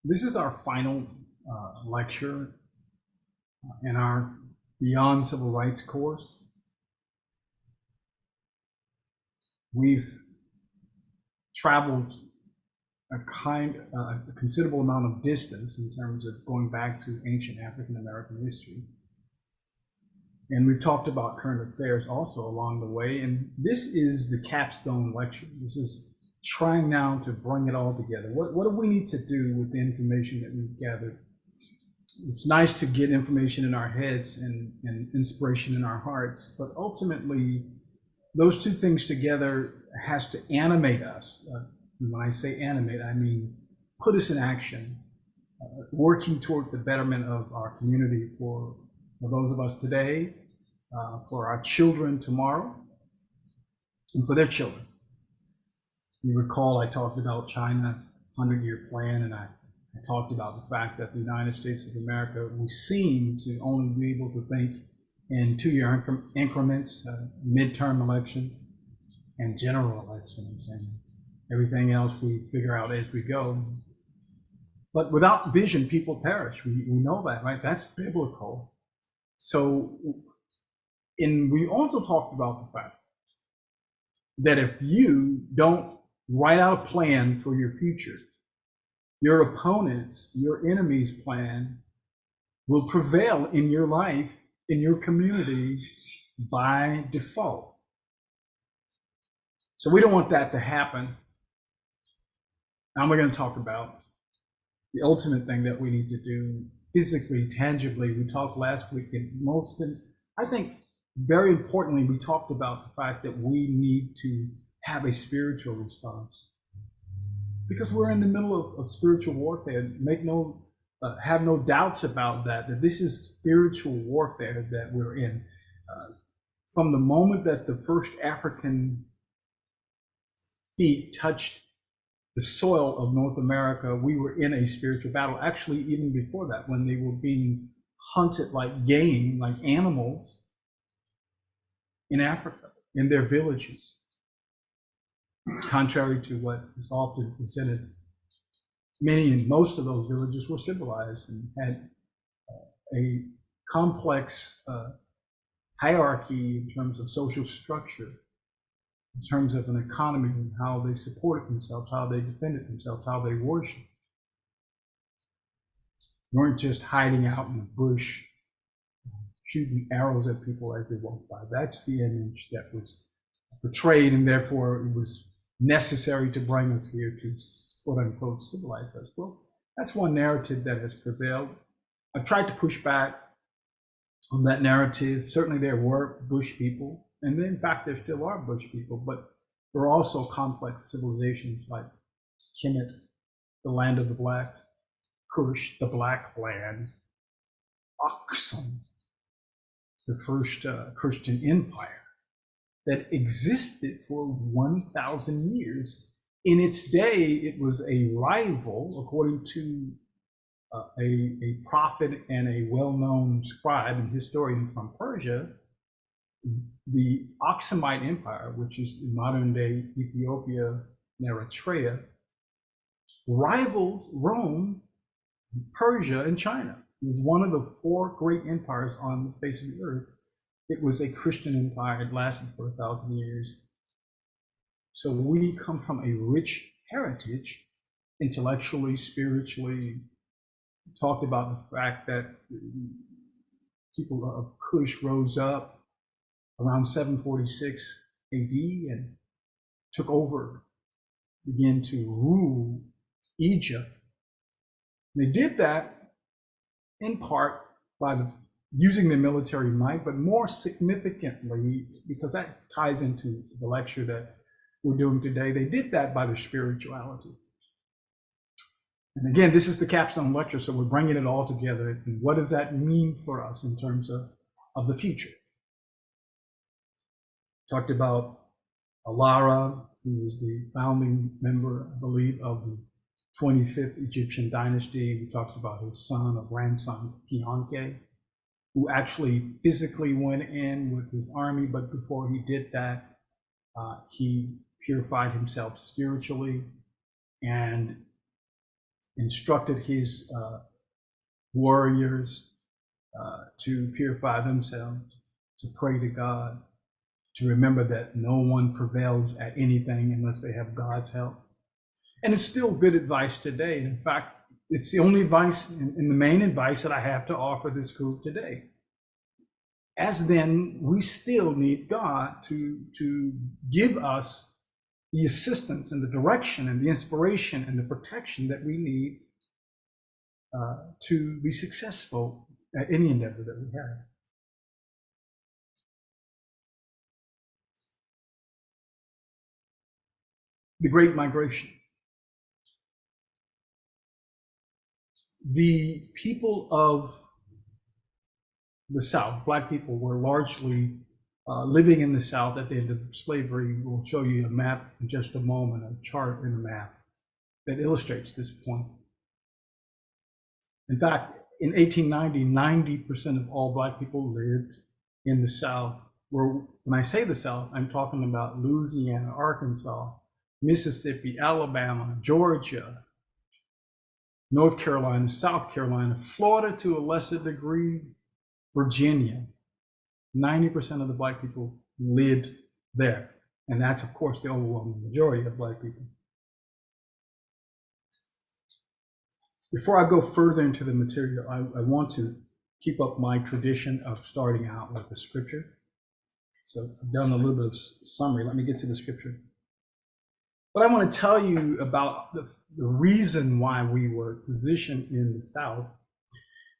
This is our final lecture in our Beyond Civil Rights course. We've traveled a considerable amount of distance in terms of going back to ancient African American history. And we've talked about current affairs also along the way. And this is the capstone lecture. This is trying now to bring it all together. What do we need to do with the information that we've gathered? It's nice to get information in our heads and inspiration in our hearts, but ultimately, those two things together has to animate us. When I say animate, I mean put us in action, working toward the betterment of our community for those of us today, for our children tomorrow, and for their children. You recall I talked about China 100-year plan, and I talked about the fact that the United States of America, we seem to only be able to think in 2-year increments, midterm elections, and general elections, and everything else we figure out as we go. But without vision, people perish. We know that, right? That's biblical. So, and we also talked about the fact that if you don't write out a plan for your future, your opponents, your enemy's plan will prevail in your life, in your community by default. So we don't want that to happen. Now we're going to talk about the ultimate thing that we need to do physically, tangibly. We talked last week, and I think very importantly, we talked about the fact that we need to have a spiritual response. Because we're in the middle of spiritual warfare. Have no doubts about that this is spiritual warfare that we're in. From the moment that the first African feet touched the soil of North America, we were in a spiritual battle. Actually, even before that, when they were being hunted like game, like animals in Africa, in their villages. Contrary to what is often presented, many and most of those villages were civilized and had a complex hierarchy in terms of social structure, in terms of an economy and how they supported themselves, how they defended themselves, how they worshiped. They weren't just hiding out in the bush, shooting arrows at people as they walked by. That's the image that was portrayed, and therefore it was necessary to bring us here to quote unquote civilize us. Well, that's one narrative that has prevailed. I've tried to push back on that narrative. Certainly there were bush people, and in fact there still are bush people, but there are also complex civilizations like Kemet, the land of the blacks, Kush, the black land, Aksum, the first Christian empire that existed for 1,000 years. In its day, it was a rival, according to a prophet and a well-known scribe and historian from Persia. The Aksumite Empire, which is in modern-day Ethiopia and Eritrea, rivaled Rome, Persia, and China. It was one of the 4 great empires on the face of the earth. It was a Christian empire. It lasted for 1,000 years. So we come from a rich heritage, intellectually, spiritually. We talked about the fact that people of Kush rose up around 746 AD and took over, began to rule Egypt. They did that in part by using their military might, but more significantly, because that ties into the lecture that we're doing today, they did that by their spirituality. And again, this is the capstone lecture, so we're bringing it all together. And what does that mean for us in terms of the future? Talked about Alara, who was the founding member, I believe, of the 25th Egyptian dynasty. We talked about his son or grandson, Pianke, who actually physically went in with his army, but before he did that, he purified himself spiritually, and instructed his warriors to purify themselves, to pray to God, to remember that no one prevails at anything unless they have God's help. And it's still good advice today. In fact, it's the only advice and the main advice that I have to offer this group today. As then, we still need God to give us the assistance and the direction and the inspiration and the protection that we need to be successful at any endeavor that we have. The Great Migration. The people of the South, Black people, were largely living in the South at the end of slavery. We'll show you a map in just a moment, a chart and a map that illustrates this point. In fact, in 1890, 90% of all Black people lived in the South. When I say the South, I'm talking about Louisiana, Arkansas, Mississippi, Alabama, Georgia, North Carolina, South Carolina, Florida to a lesser degree, Virginia. 90% of the Black people lived there. And that's, of course, the overwhelming majority of Black people. Before I go further into the material, I want to keep up my tradition of starting out with the scripture. So I've done a little bit of summary. Let me get to the scripture. What I want to tell you about the reason why we were positioned in the South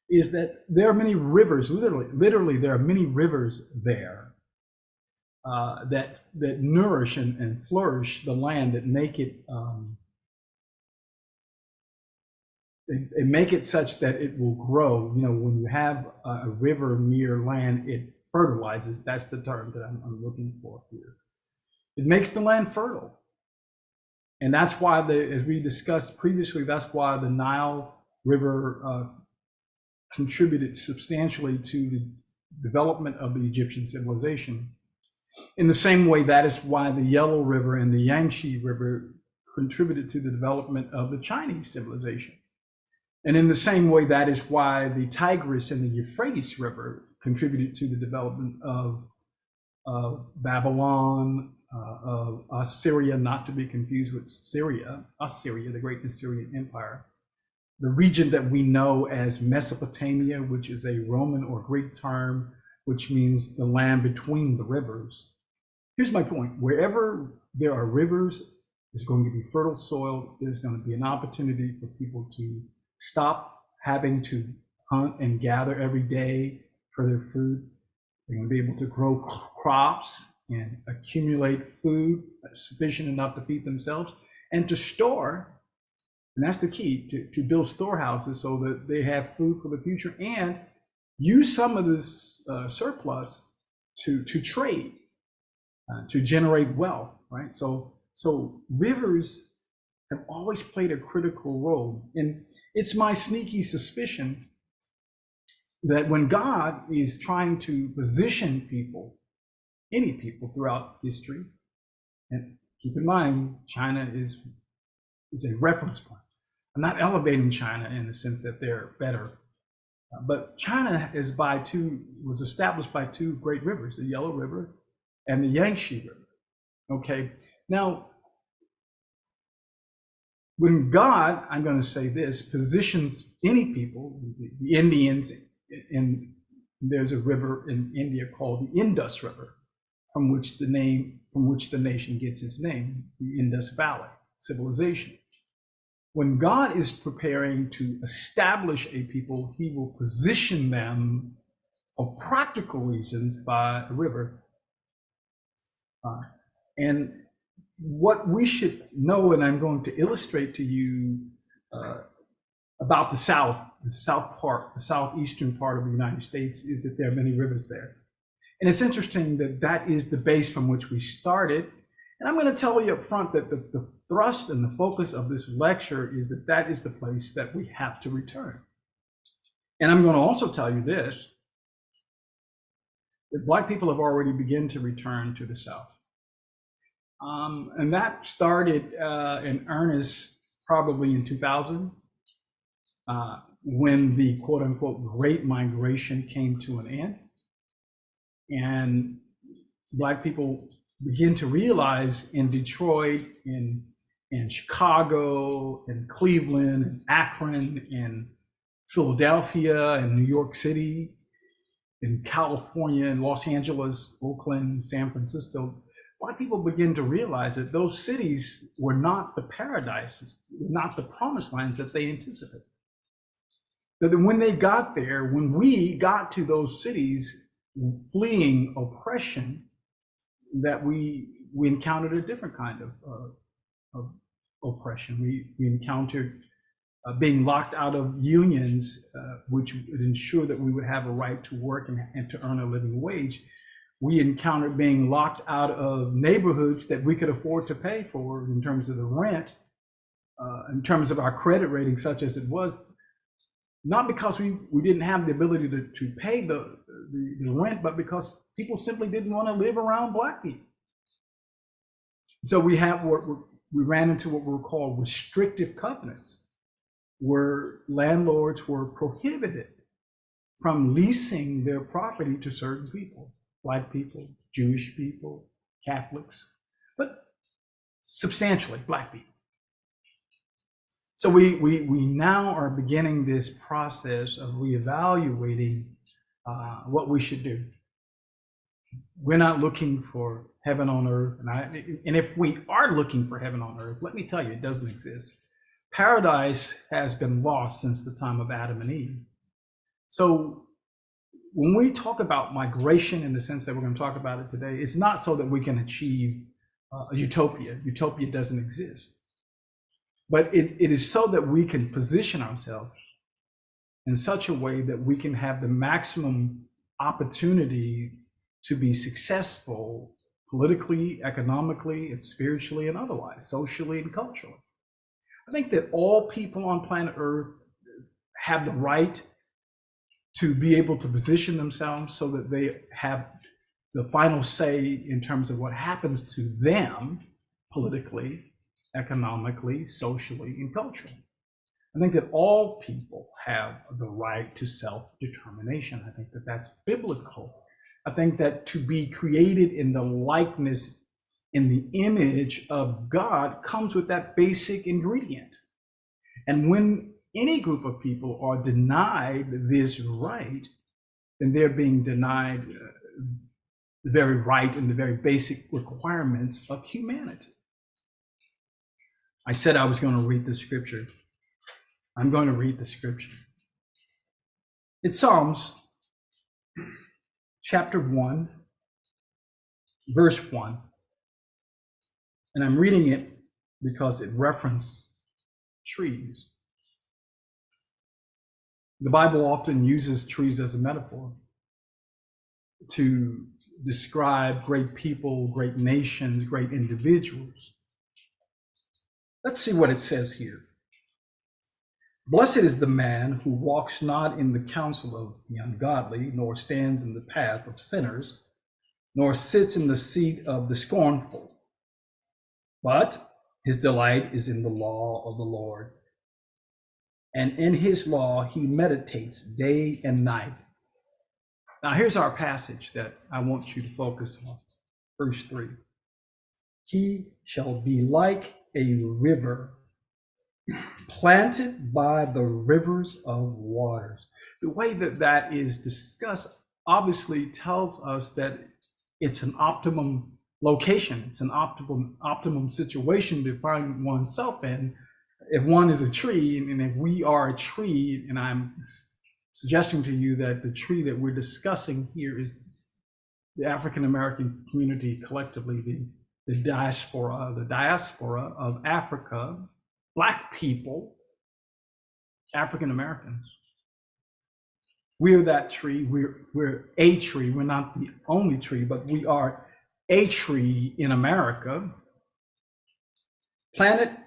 is that there are many rivers, literally there are many rivers there that nourish and flourish the land, that make it they make it such that it will grow. You know, when you have a river near land, it fertilizes. That's the term that I'm looking for here. It makes the land fertile. And that's why, as we discussed previously, that's why the Nile River contributed substantially to the development of the Egyptian civilization. In the same way, that is why the Yellow River and the Yangtze River contributed to the development of the Chinese civilization. And in the same way, that is why the Tigris and the Euphrates River contributed to the development of Babylon, of Assyria, not to be confused with Syria, Assyria, the great Assyrian Empire. The region that we know as Mesopotamia, which is a Roman or Greek term, which means the land between the rivers. Here's my point. Wherever there are rivers, there's going to be fertile soil. There's going to be an opportunity for people to stop having to hunt and gather every day for their food. They're going to be able to grow crops and accumulate food sufficient enough to feed themselves, and to store, and that's the key, to build storehouses so that they have food for the future, and use some of this surplus to trade, to generate wealth, right? So rivers have always played a critical role. And it's my sneaky suspicion that when God is trying to position people, any people throughout history, and keep in mind, China is a reference point. I'm not elevating China in the sense that they're better, but China was established by two great rivers, the Yellow River and the Yangtze River. Okay, now when God, I'm going to say this, positions any people, the Indians, and there's a river in India called the Indus River, from which the nation gets its name, the Indus Valley civilization. When God is preparing to establish a people, he will position them for practical reasons by a river. And what we should know, and I'm going to illustrate to you about the southeastern part of the United States, is that there are many rivers there. And it's interesting that that is the base from which we started. And I'm going to tell you up front that the thrust and the focus of this lecture is that that is the place that we have to return. And I'm going to also tell you this, that Black people have already begun to return to the South. And that started in earnest probably in 2000. when the quote unquote Great Migration came to an end. And Black people begin to realize in Detroit, in Chicago, in Cleveland, in Akron, in Philadelphia, in New York City, in California, in Los Angeles, Oakland, San Francisco, Black people begin to realize that those cities were not the paradises, not the promised lands that they anticipated. That when they got there, when we got to those cities fleeing oppression, that we encountered a different kind of oppression. We encountered being locked out of unions, which would ensure that we would have a right to work and to earn a living wage. We encountered being locked out of neighborhoods that we could afford to pay for in terms of the rent, in terms of our credit rating, such as it was, not because we didn't have the ability to pay the rent, but because people simply didn't want to live around Black people. So we ran into what were called restrictive covenants, where landlords were prohibited from leasing their property to certain people, Black people, Jewish people, Catholics, but substantially Black people. So we now are beginning this process of reevaluating what we should do. We're not looking for heaven on earth, and if we are looking for heaven on earth, let me tell you, it doesn't exist. Paradise has been lost since the time of Adam and Eve. So when we talk about migration in the sense that we're going to talk about it today, it's not so that we can achieve a utopia. Utopia doesn't exist. But it is so that we can position ourselves in such a way that we can have the maximum opportunity to be successful politically, economically, and spiritually, and otherwise, socially and culturally. I think that all people on planet Earth have the right to be able to position themselves so that they have the final say in terms of what happens to them politically, economically, socially, and culturally. I think that all people have the right to self-determination. I think that that's biblical. I think that to be created in the likeness, in the image of God, comes with that basic ingredient. And when any group of people are denied this right, then they're being denied the very right and the very basic requirements of humanity. I said I was going to read the scripture. I'm going to read the scripture. It's Psalms chapter 1, verse 1. And I'm reading it because it references trees. The Bible often uses trees as a metaphor to describe great people, great nations, great individuals. Let's see what it says here. Blessed is the man who walks not in the counsel of the ungodly, nor stands in the path of sinners, nor sits in the seat of the scornful. But his delight is in the law of the Lord, and in his law he meditates day and night. Now here's our passage that I want you to focus on. Verse 3. He shall be like a river planted by the rivers of waters. The way that that is discussed obviously tells us that it's an optimum location. It's an optimum situation to find oneself in. If one is a tree, and if we are a tree, and I'm suggesting to you that the tree that we're discussing here is the African American community collectively, the diaspora of Africa, Black people, African Americans. We're that tree. We're a tree. We're not the only tree, but we are a tree in America. Planted,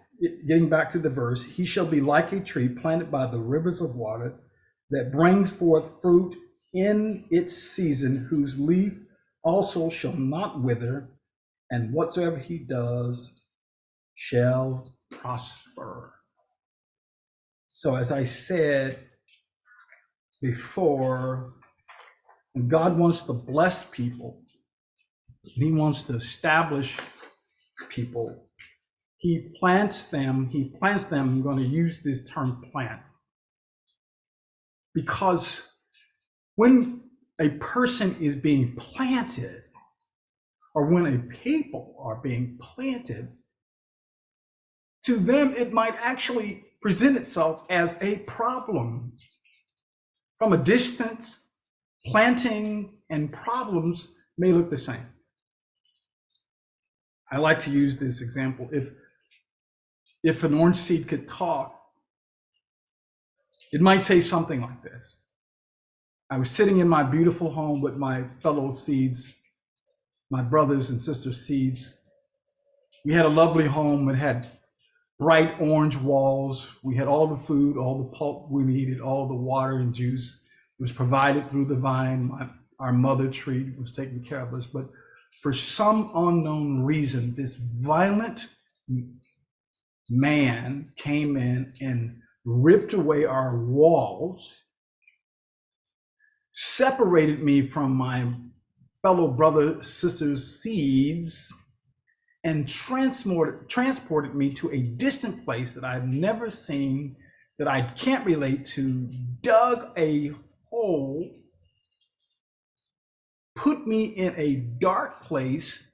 getting back to the verse, he shall be like a tree planted by the rivers of water that brings forth fruit in its season, whose leaf also shall not wither, and whatsoever he does shall prosper. So as I said before, God wants to bless people. He wants to establish people. He plants them. I'm going to use this term plant because when a person is being planted, or when a people are being planted, to them it might actually present itself as a problem. From a distance, planting and problems may look the same. I like to use this example. If an orange seed could talk, it might say something like this. I was sitting in my beautiful home with my fellow seeds, my brothers and sisters' seeds. We had a lovely home. It had bright orange walls. We had all the food, all the pulp we needed, all the water and juice. It was provided through the vine. Our mother tree was taking care of us. But for some unknown reason, this violent man came in and ripped away our walls, separated me from my fellow brother sisters' seeds, and transported me to a distant place that I've never seen, that I can't relate to, dug a hole, put me in a dark place,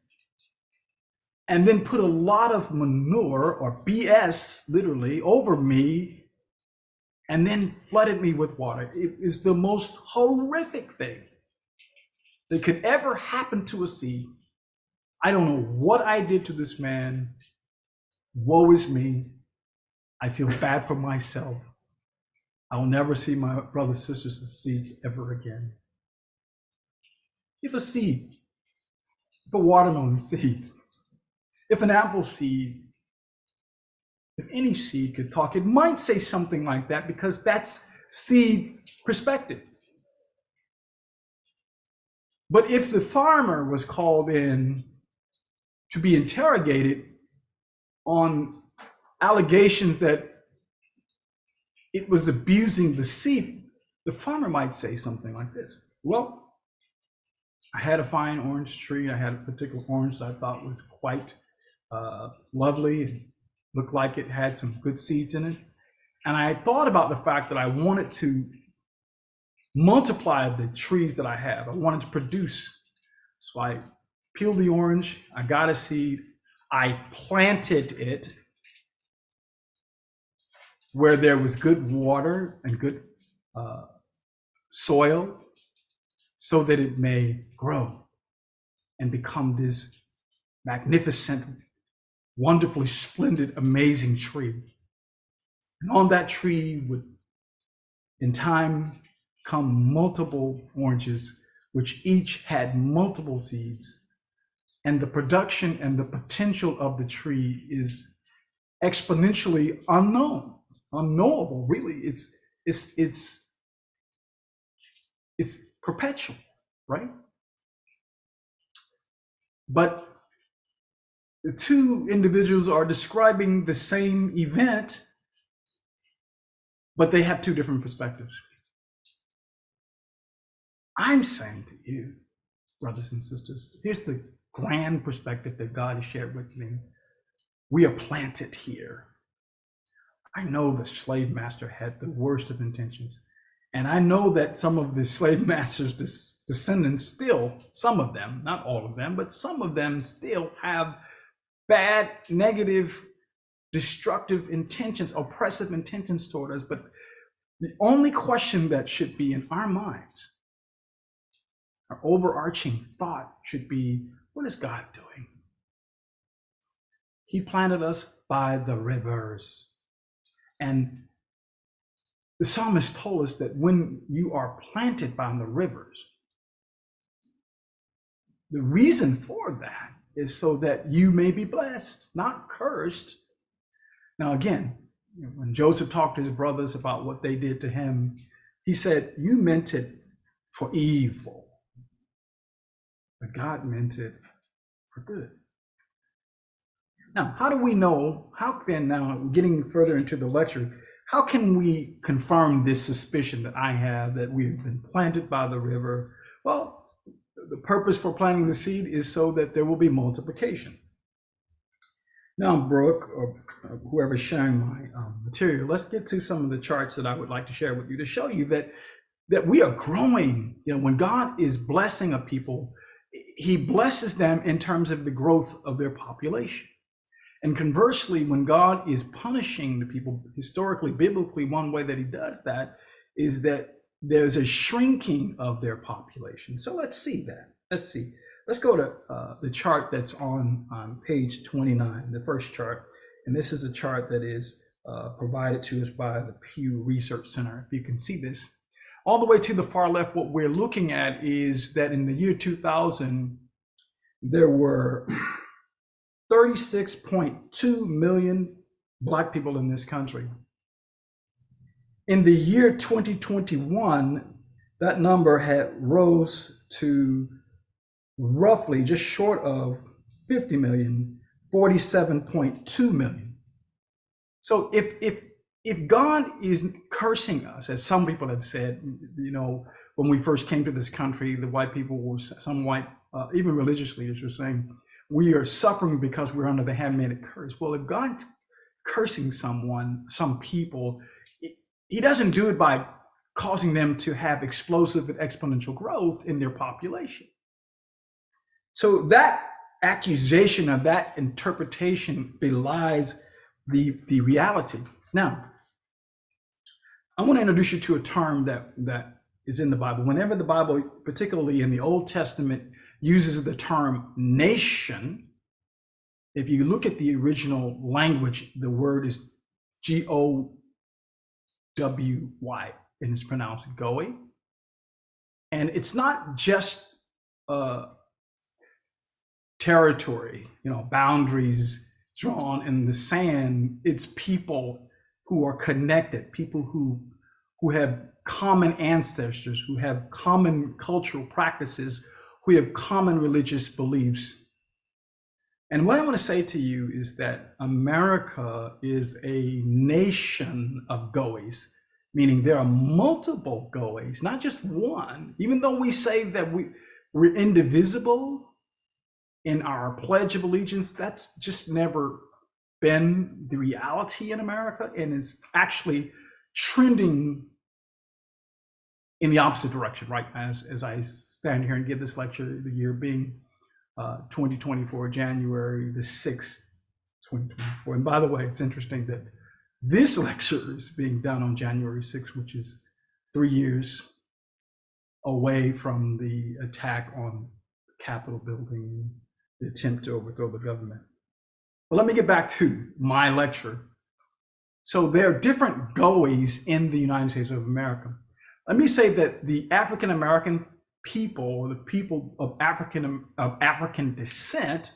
and then put a lot of manure or BS literally over me, and then flooded me with water. It is the most horrific thing that could ever happen to a seed. I don't know what I did to this man. Woe is me. I feel bad for myself. I will never see my brothers, sisters, and seeds ever again. If a seed, if a watermelon seed, if an apple seed, if any seed could talk, it might say something like that because that's seed's perspective. But if the farmer was called in to be interrogated on allegations that it was abusing the seed, the farmer might say something like this. Well, I had a fine orange tree. I had a particular orange that I thought was quite lovely and looked like it had some good seeds in it. And I thought about the fact that I wanted to multiply the trees that I have. I wanted to produce. So I peeled the orange. I got a seed. I planted it where there was good water and good soil so that it may grow and become this magnificent, wonderfully splendid, amazing tree. And on that tree would, in time, come multiple oranges, which each had multiple seeds. And the production and the potential of the tree is exponentially unknowable. Really, it's perpetual, right? But the two individuals are describing the same event, but they have two different perspectives. I'm saying to you, brothers and sisters, here's the grand perspective that God has shared with me. We are planted here. I know the slave master had the worst of intentions. And I know that some of the slave master's descendants still, some of them, not all of them, but some of them still have bad, negative, destructive intentions, oppressive intentions toward us. But the only question that should be in our minds, our overarching thought should be, what is God doing? He planted us by the rivers. And the psalmist told us that when you are planted by the rivers, the reason for that is so that you may be blessed, not cursed. Now, again, when Joseph talked to his brothers about what they did to him, he said, you meant it for evil, but God meant it for good. Now, how do we know? How then, now getting further into the lecture, how can we confirm this suspicion that I have that we've been planted by the river? Well, the purpose for planting the seed is so that there will be multiplication. Now, Brooke, or whoever's sharing my material, let's get to some of the charts that I would like to share with you to show you that we are growing. You know, when God is blessing a people, he blesses them in terms of the growth of their population. And conversely, when God is punishing the people, historically, biblically, one way that he does that is that there's a shrinking of their population. So let's see that. Let's see. Let's go to the chart that's on page 29, the first chart. And this is a chart that is provided to us by the Pew Research Center. If you can see this. All the way to the far left, what we're looking at is that in the year 2000, there were 36.2 million Black people in this country. In the year 2021, that number had rose to roughly just short of 50 million, 47.2 million. So if God is cursing us, as some people have said, you know, when we first came to this country, the white people were, some white, even religious leaders were saying, we are suffering because we're under the handmaiden curse. Well, if God's cursing someone, some people, he doesn't do it by causing them to have explosive and exponential growth in their population. So that accusation of that interpretation belies the reality. Now, I want to introduce you to a term that is in the Bible. Whenever the Bible, particularly in the Old Testament, uses the term nation, if you look at the original language, the word is G-O-W-Y, and it's pronounced Goy. And it's not just territory, you know, boundaries drawn in the sand. It's people who are connected, people who have common ancestors, who have common cultural practices, who have common religious beliefs. And what I want to say to you is that America is a nation of Goys, meaning there are multiple Goys, not just one. Even though we say that we're indivisible in our Pledge of Allegiance, that's just never been the reality in America, and it's actually trending in the opposite direction, right? As I stand here and give this lecture, the year being 2024, January the 6th, 2024. And by the way, it's interesting that this lecture is being done on January 6th, which is 3 years away from the attack on the Capitol building, the attempt to overthrow the government. But let me get back to my lecture. So there are different Goys in the United States of America. Let me say that the African American people, or the people of African descent,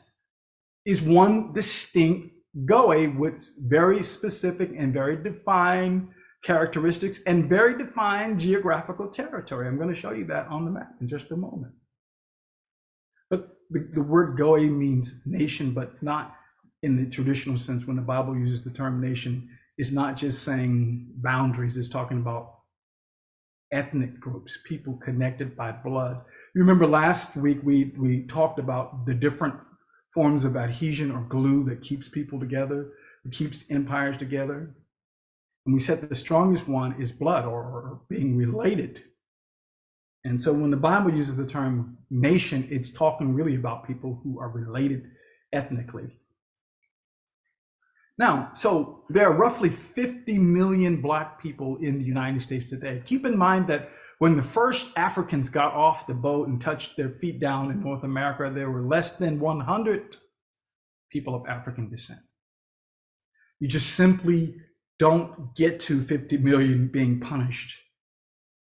is one distinct Goy with very specific and very defined characteristics and very defined geographical territory. I'm going to show you that on the map in just a moment. But the word Goy means nation, but not in the traditional sense. When the Bible uses the term nation, it's not just saying boundaries, it's talking about ethnic groups, people connected by blood. You remember last week we talked about the different forms of adhesion or glue that keeps people together, that keeps empires together. And we said that the strongest one is blood, or being related. And so when the Bible uses the term nation, it's talking really about people who are related ethnically. Now, so there are roughly 50 million Black people in the United States today. Keep in mind that when the first Africans got off the boat and touched their feet down in North America, there were less than 100 people of African descent. You just simply don't get to 50 million being punished.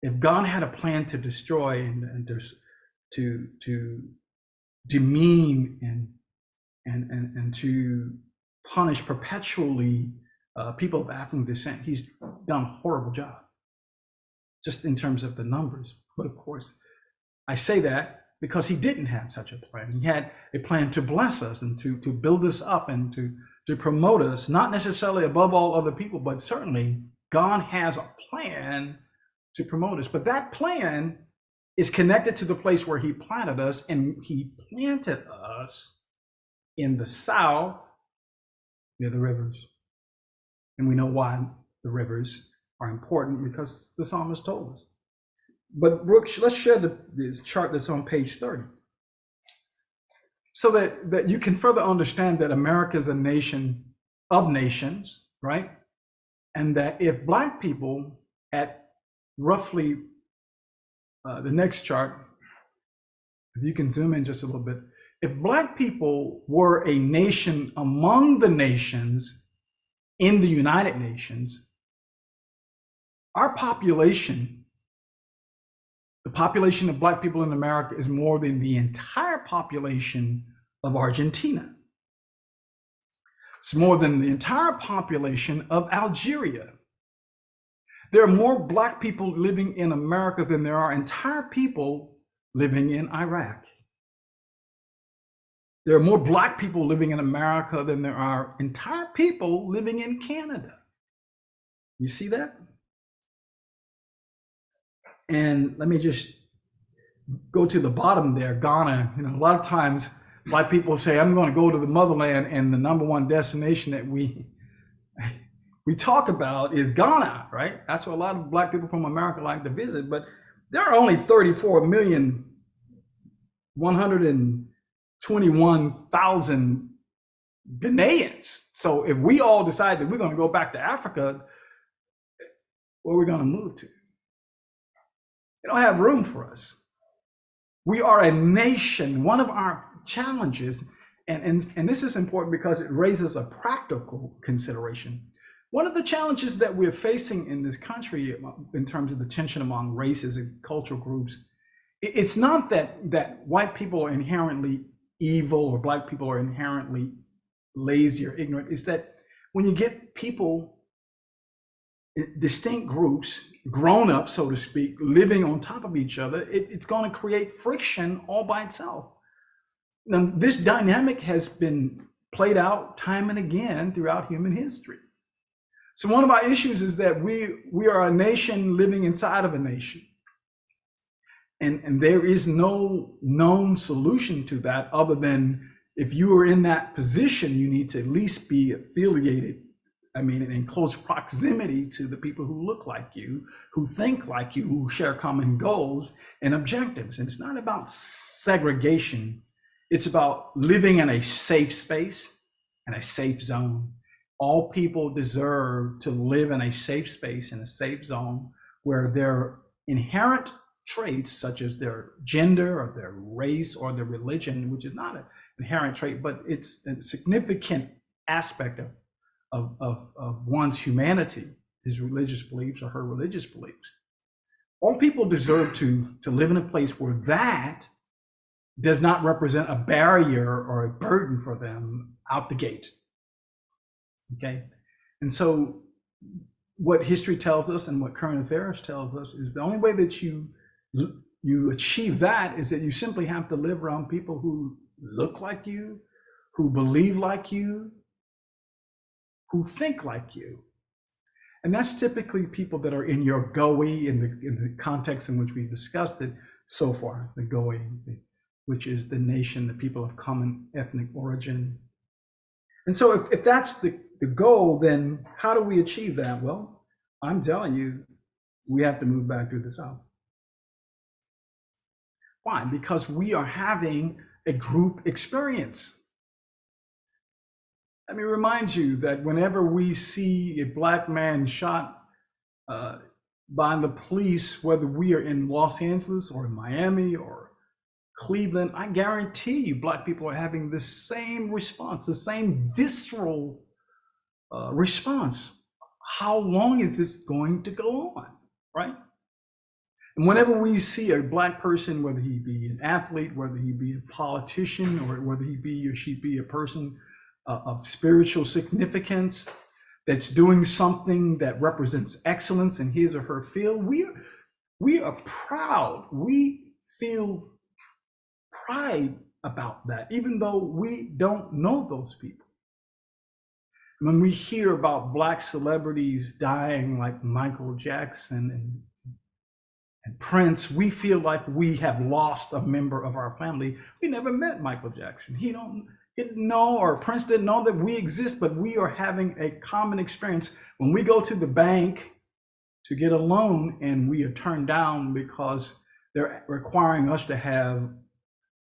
If God had a plan to destroy and to demean and to punish perpetually people of African descent, he's done a horrible job, just in terms of the numbers. But of course, I say that because he didn't have such a plan. He had a plan to bless us and to build us up and to promote us, not necessarily above all other people, but certainly God has a plan to promote us, but that plan is connected to the place where he planted us, and he planted us in the south near the rivers. And we know why the rivers are important, because the psalmist told us. But Brooks, let's share this chart that's on page 30, so that you can further understand that America is a nation of nations, right? And that if Black people at roughly the next chart, if you can zoom in just a little bit, if Black people were a nation among the nations in the United Nations, our population, the population of Black people in America, is more than the entire population of Argentina. It's more than the entire population of Algeria. There are more Black people living in America than there are entire people living in Iraq. There are more Black people living in America than there are entire people living in Canada. You see that? And let me just go to the bottom there, Ghana. You know, a lot of times Black people say, I'm going to go to the motherland, and the number one destination that we talk about is Ghana, right? That's what a lot of Black people from America like to visit. But there are only 34,121,000 Ghanaians. So if we all decide that we're going to go back to Africa, where are we going to move to? They don't have room for us. We are a nation. One of our challenges, and this is important because it raises a practical consideration. One of the challenges that we're facing in this country in terms of the tension among races and cultural groups, it's not that white people are inherently evil or Black people are inherently lazy or ignorant. It's that when you get people, distinct groups, grown up, so to speak, living on top of each other, it's going to create friction all by itself. Now, this dynamic has been played out time and again throughout human history. So one of our issues is that we are a nation living inside of a nation. And there is no known solution to that other than if you are in that position, you need to at least be affiliated, in close proximity to the people who look like you, who think like you, who share common goals and objectives. And it's not about segregation. It's about living in a safe space and a safe zone. All people deserve to live in a safe space, in a safe zone, where their inherent traits, such as their gender or their race or their religion, which is not an inherent trait, but it's a significant aspect of one's humanity, his religious beliefs or her religious beliefs. All people deserve to live in a place where that does not represent a barrier or a burden for them out the gate. Okay, and so what history tells us and what current affairs tells us is the only way that you achieve that is that you simply have to live around people who look like you, who believe like you, who think like you. And that's typically people that are in your GOE in the context in which we've discussed it so far, the GOE, which is the nation, the people of common ethnic origin. And so if that's the goal, then how do we achieve that? Well, I'm telling you, we have to move back to the South. Why? Because we are having a group experience. Let me remind you that whenever we see a Black man shot by the police, whether we are in Los Angeles or Miami or Cleveland, I guarantee you Black people are having the same response, the same visceral response. How long is this going to go on, right? And whenever we see a Black person, whether he be an athlete, whether he be a politician, or whether he be or she be a person of spiritual significance that's doing something that represents excellence in his or her field, we are proud. We feel pride about that, even though we don't know those people. When we hear about Black celebrities dying like Michael Jackson and Prince, we feel like we have lost a member of our family. We never met Michael Jackson. He didn't know, or Prince didn't know that we exist, but we are having a common experience. When we go to the bank to get a loan and we are turned down because they're requiring us to have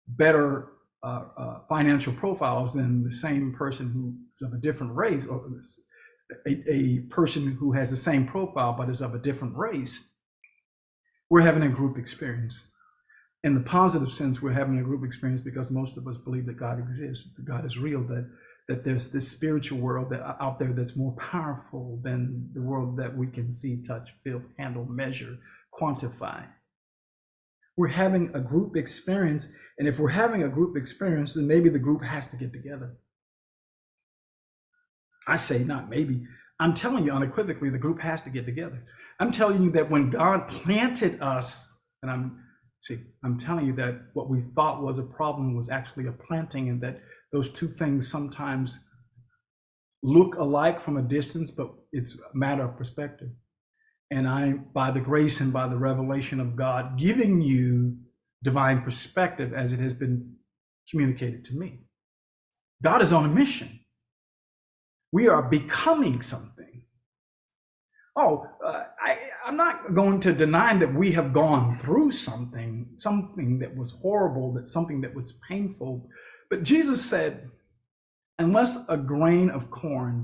better financial profiles than the same person who's of a different race, or a person who has the same profile but is of a different race, we're having a group experience. In the positive sense, we're having a group experience because most of us believe that God exists, that God is real, that there's this spiritual world out there that's more powerful than the world that we can see, touch, feel, handle, measure, quantify. We're having a group experience, and if we're having a group experience, then maybe the group has to get together. I say not maybe. I'm telling you unequivocally, the group has to get together. I'm telling you that when God planted us, and I'm telling you that what we thought was a problem was actually a planting, and that those two things sometimes look alike from a distance, but it's a matter of perspective. And I, by the grace and by the revelation of God, giving you divine perspective as it has been communicated to me. God is on a mission. We are becoming something. I'm not going to deny that we have gone through something that was horrible, something that was painful. But Jesus said, unless a grain of corn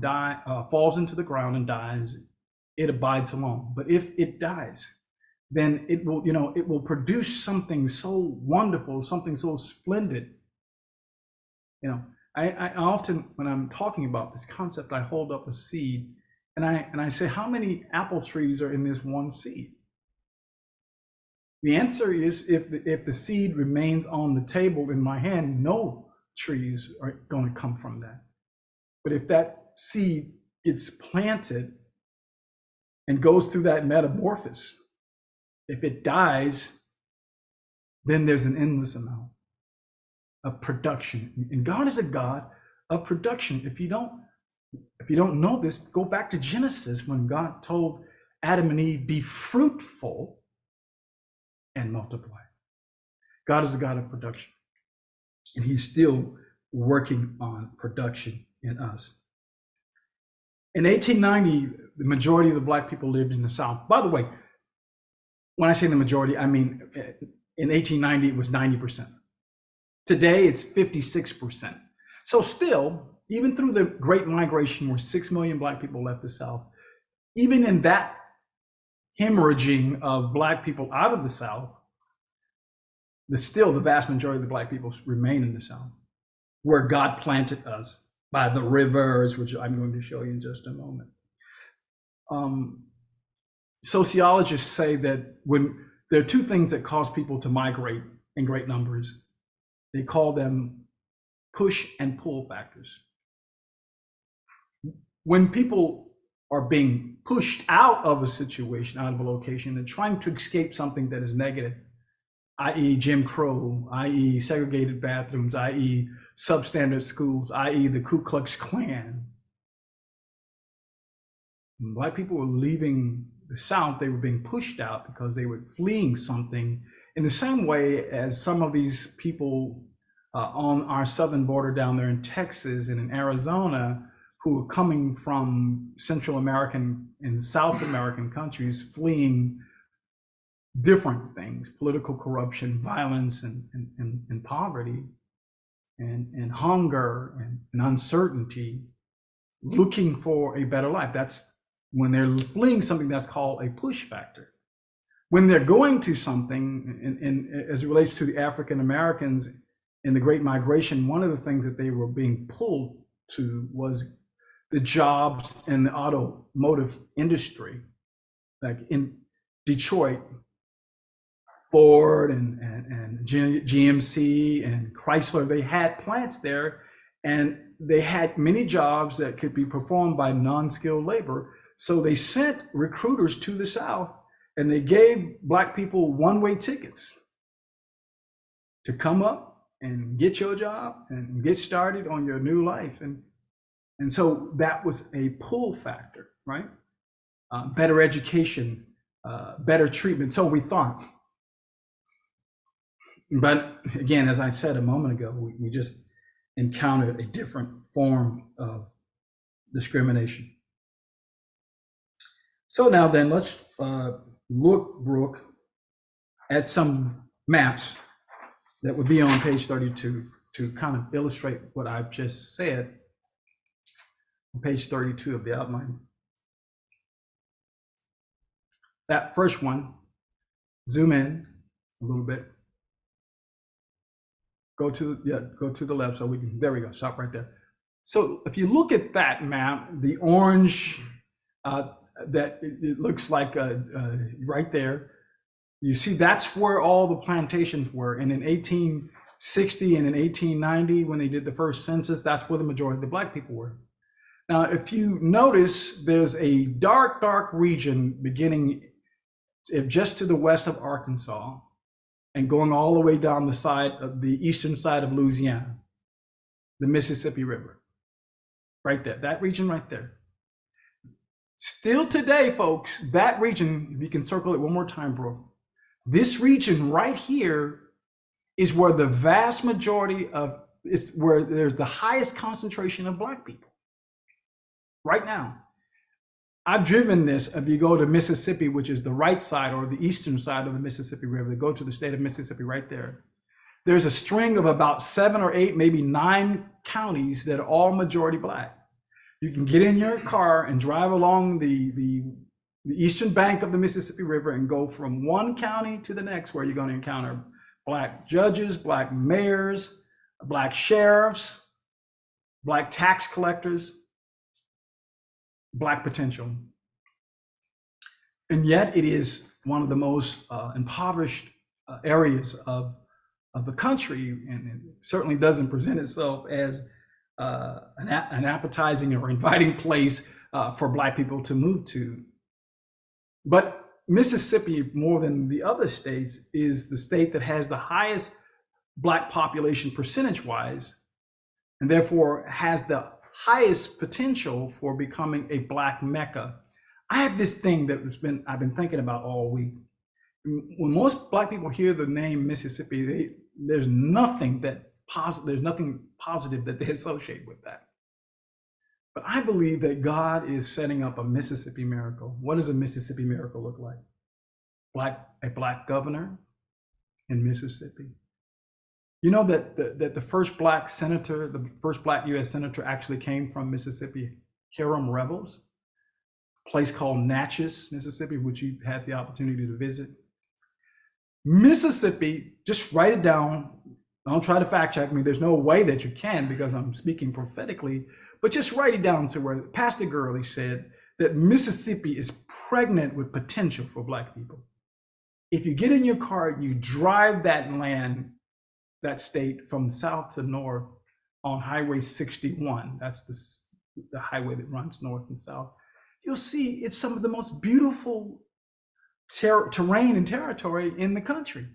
falls into the ground and dies, it abides alone. But if it dies, then it will produce something so wonderful, something so splendid. I often, when I'm talking about this concept, I hold up a seed and I say, how many apple trees are in this one seed? The answer is, if the seed remains on the table in my hand, no trees are going to come from that. But if that seed gets planted and goes through that metamorphosis, if it dies, then there's an endless amount of production. And God is a God of production. If you don't know this, go back to Genesis when God told Adam and Eve, be fruitful and multiply. God is a God of production, and he's still working on production in us. In 1890, the majority of the Black people lived in the South. By the way, when I say the majority, I mean in 1890 it was 90%. Today it's 56%. So still, even through the Great Migration, where 6 million Black people left the South, even in that hemorrhaging of Black people out of the South, the vast majority of the Black people remain in the South, where God planted us by the rivers, which I'm going to show you in just a moment. Sociologists say that when there are two things that cause people to migrate in great numbers, they call them push and pull factors. When people are being pushed out of a situation, out of a location, and trying to escape something that is negative, i.e. Jim Crow, i.e. segregated bathrooms, i.e. substandard schools, i.e. the Ku Klux Klan. When Black people were leaving the South, they were being pushed out because they were fleeing something, in the same way as some of these people on our southern border down there in Texas and in Arizona, who are coming from Central American and South American countries, fleeing different things: political corruption, violence, and poverty, and hunger and uncertainty, looking for a better life. That's when they're fleeing something that's called a push factor. When they're going to something, and as it relates to the African Americans in the Great Migration, one of the things that they were being pulled to was the jobs in the automotive industry. Like in Detroit, Ford and GMC and Chrysler, they had plants there, and they had many jobs that could be performed by non-skilled labor. So they sent recruiters to the South, and they gave Black people one-way tickets to come up and get your job and get started on your new life. And And so that was a pull factor, right? Better education, better treatment. So we thought. But again, as I said a moment ago, we just encountered a different form of discrimination. So now then, let's look, Brooke, at some maps that would be on page 32 to kind of illustrate what I've just said. On page 32 of the outline. That first one, zoom in a little bit. Go to the left so we can, there we go, stop right there. So if you look at that map, the orange that it looks like right there, you see that's where all the plantations were. And in 1860 and in 1890, when they did the first census, that's where the majority of the Black people were. Now, if you notice, there's a dark region beginning just to the west of Arkansas and going all the way down the side of the eastern side of Louisiana, the Mississippi River. Right there, that region right there. Still today, folks, that region, if you can circle it one more time, bro, this region right here is where the vast majority of, it's where there's the highest concentration of Black people. Right now. I've driven this. If you go to Mississippi, which is the right side or the eastern side of the Mississippi River, go to the state of Mississippi right there. There's a string of about 7 or 8, maybe 9 counties that are all majority Black. You can get in your car and drive along the eastern bank of the Mississippi River and go from one county to the next where you're going to encounter Black judges, Black mayors, Black sheriffs, Black tax collectors, Black potential. And yet it is one of the most impoverished areas of the country, and it certainly doesn't present itself as an appetizing or inviting place for Black people to move to. But Mississippi, more than the other states, is the state that has the highest Black population percentage-wise, and therefore has the highest potential for becoming a Black Mecca. I have this thing that I've been thinking about all week. When most Black people hear the name Mississippi, there's nothing positive that they associate with that. But I believe that God is setting up a Mississippi miracle. What does a Mississippi miracle look like? A Black governor in Mississippi. You know that the first Black senator, the first Black U.S. senator actually came from Mississippi, Hiram Revels, a place called Natchez, Mississippi, which you had the opportunity to visit. Mississippi, just write it down. Don't try to fact check me. There's no way that you can because I'm speaking prophetically, but just write it down to where Pastor Gurley said that Mississippi is pregnant with potential for Black people. If you get in your car, you drive that state from south to north on Highway 61. That's the highway that runs north and south. You'll see it's some of the most beautiful terrain and territory in the country.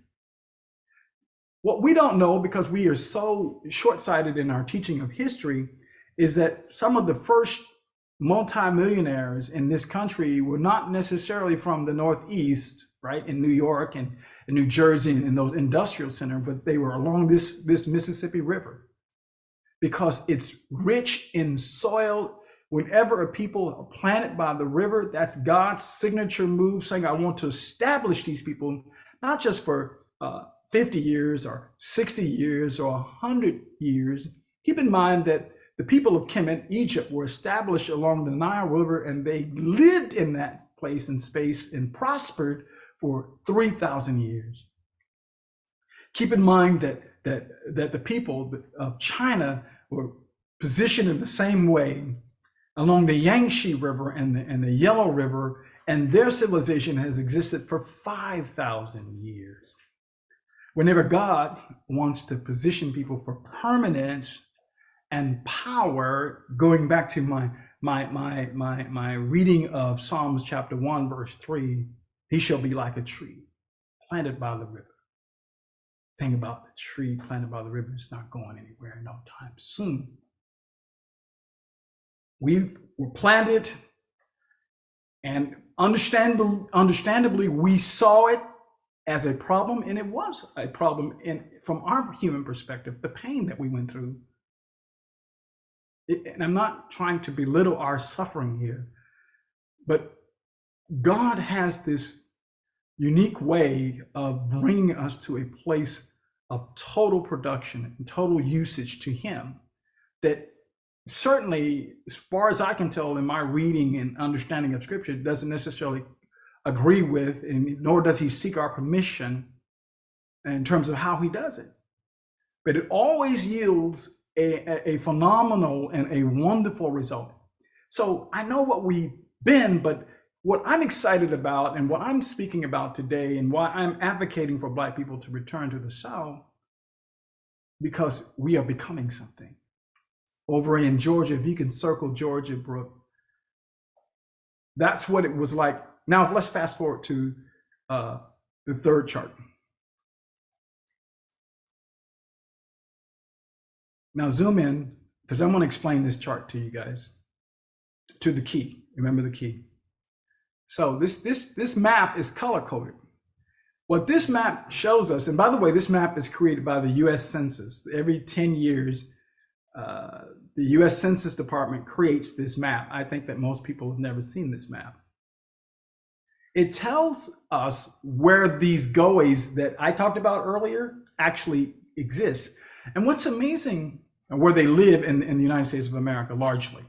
What we don't know, because we are so short-sighted in our teaching of history, is that some of the first multimillionaires in this country were not necessarily from the Northeast, right, in New York and in New Jersey and in those industrial centers, but they were along this Mississippi River, because it's rich in soil. Whenever a people are planted by the river, that's God's signature move, saying, I want to establish these people, not just for 50 years or 60 years or 100 years. Keep in mind that the people of Kemet, Egypt, were established along the Nile River, and they lived in that place and space and prospered for 3,000 years. Keep in mind that the people of China were positioned in the same way along the Yangtze River and the Yellow River, and their civilization has existed for 5,000 years. Whenever God wants to position people for permanence and power, going back to my reading of Psalms chapter 1, verse 3, he shall be like a tree planted by the river. Think about the tree planted by the river. It's not going anywhere no time soon. We were planted, and understandably, we saw it as a problem, and it was a problem from our human perspective, the pain that we went through. And I'm not trying to belittle our suffering here, but God has this unique way of bringing us to a place of total production and total usage to Him that certainly, as far as I can tell in my reading and understanding of Scripture, doesn't necessarily agree with, and nor does He seek our permission in terms of how He does it. But it always yields a phenomenal and a wonderful result. So I know what we've been, but what I'm excited about and what I'm speaking about today and why I'm advocating for Black people to return to the South, because we are becoming something. Over in Georgia, if you can circle Georgia, Brooke, that's what it was like. Now, let's fast forward to the third chart. Now, zoom in, because I'm going to explain this chart to you guys, to the key. Remember the key. So this map is color-coded. What this map shows us, and by the way, this map is created by the U.S. Census. Every 10 years, the U.S. Census Department creates this map. I think that most people have never seen this map. It tells us where these GOAs that I talked about earlier actually exist. And what's amazing, where they live in the United States of America largely.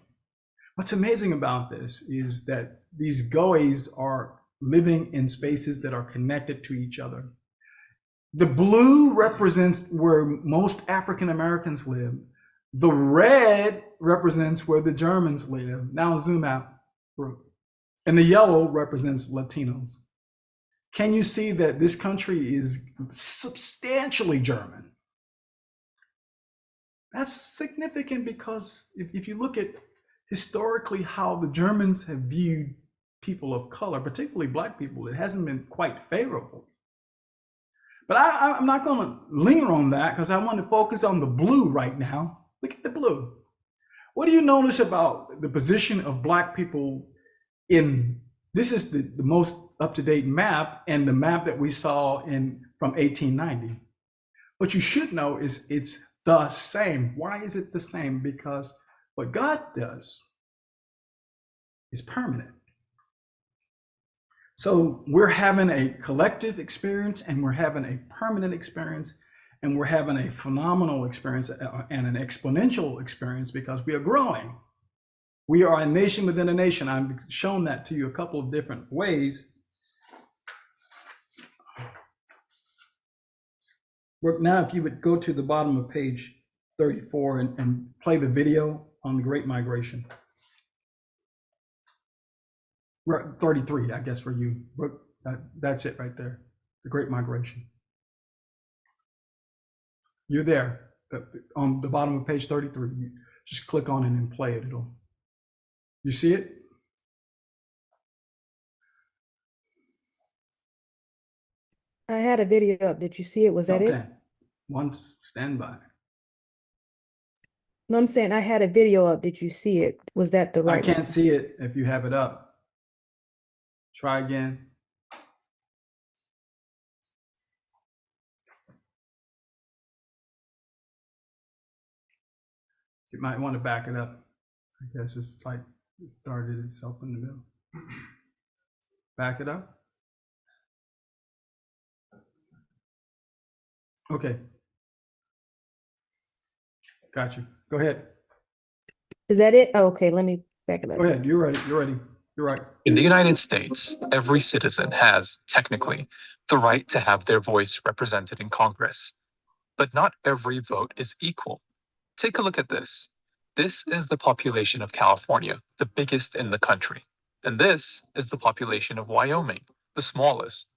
What's amazing about this is that these GOAs are living in spaces that are connected to each other. The blue represents where most African Americans live. The red represents where the Germans live. Now zoom out. And the yellow represents Latinos. Can you see that this country is substantially German? That's significant because if you look at historically how the Germans have viewed people of color, particularly Black people, it hasn't been quite favorable. But I'm not going to linger on that because I want to focus on the blue right now. Look at the blue. What do you notice about the position of Black people in, this is the most up-to-date map and the map that we saw from 1890. What you should know is it's the same. Why is it the same? Because what God does is permanent. So we're having a collective experience and we're having a permanent experience and we're having a phenomenal experience and an exponential experience because we are growing. We are a nation within a nation. I've shown that to you a couple of different ways. Now, if you would go to the bottom of page 34 and play the video on the Great Migration. 33, I guess, for you. That's it right there, the Great Migration. You're there on the bottom of page 33. You just click on it and play it. You see it? I had a video up. Did you see it? Was that it? One standby. No, I'm saying I had a video up. Did you see it? Was that the right I can't see it if you have it up. Try again. You might want to back it up. I guess it's like it started itself in the middle. Back it up. Okay. Got you. Go ahead. Is that it? Oh, okay, let me back it up. Go ahead. You're ready. You're ready. You're right. In the United States, every citizen has, technically, the right to have their voice represented in Congress. But not every vote is equal. Take a look at this. This is the population of California, the biggest in the country. And this is the population of Wyoming, the smallest.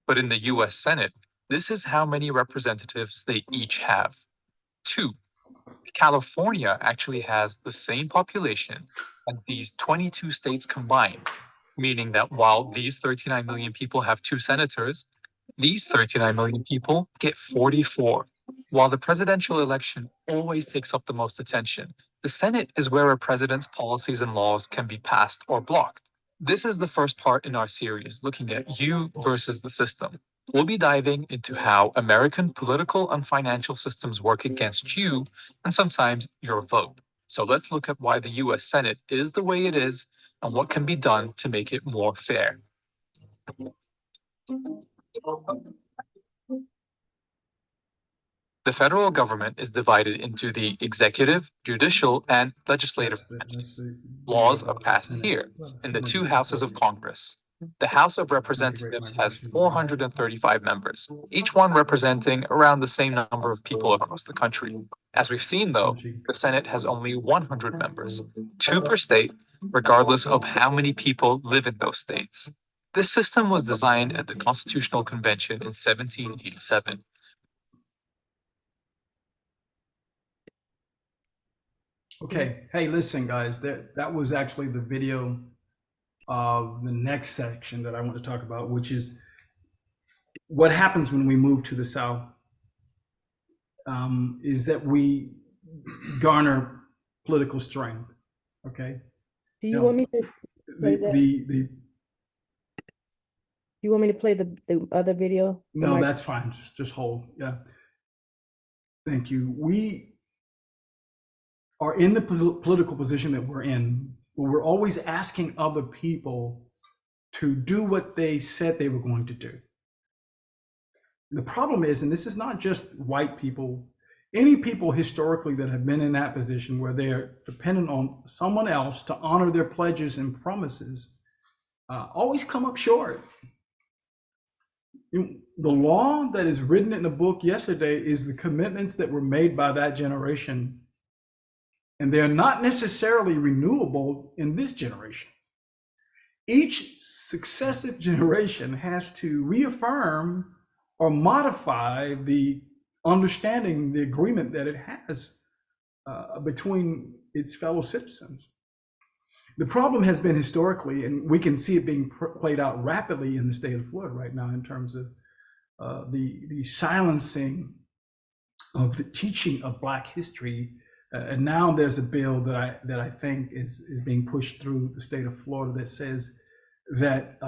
But in the US Senate, this is how many representatives they each have. 2. California actually has the same population as these 22 states combined, meaning that while these 39 million people have 2 senators, these 39 million people get 44. While the presidential election always takes up the most attention, The Senate is where a president's policies and laws can be passed or blocked. This is the first part in our series looking at you versus the system. We'll be diving into how American political and financial systems work against you and sometimes your vote. So let's look at why the US Senate is the way it is and what can be done to make it more fair. The federal government is divided into the executive, judicial, and legislative branches. Laws are passed here in the two houses of Congress. The House of Representatives has 435 members, each one representing around the same number of people across the country. As we've seen, though, the Senate has only 100 members, 2 per state, regardless of how many people live in those states. This system was designed at the Constitutional Convention in 1787. Okay, hey, listen, guys, that was actually the video of the next section that I want to talk about, which is what happens when we move to the South. Is that we garner political strength. Okay. Do you want me to play that? You want me to play the other video? No, that's fine. Just hold. Yeah. Thank you. We are in the political position that we're in, where we're always asking other people to do what they said they were going to do. The problem is, and this is not just white people, any people historically that have been in that position where they're dependent on someone else to honor their pledges and promises, always come up short. The law that is written in the book yesterday is the commitments that were made by that generation, and they're not necessarily renewable in this generation. Each successive generation has to reaffirm or modify the understanding, the agreement that it has between its fellow citizens. The problem has been historically, and we can see it being played out rapidly in the state of Florida right now in terms of the silencing of the teaching of Black history. And now there's a bill that I think is being pushed through the state of Florida that says that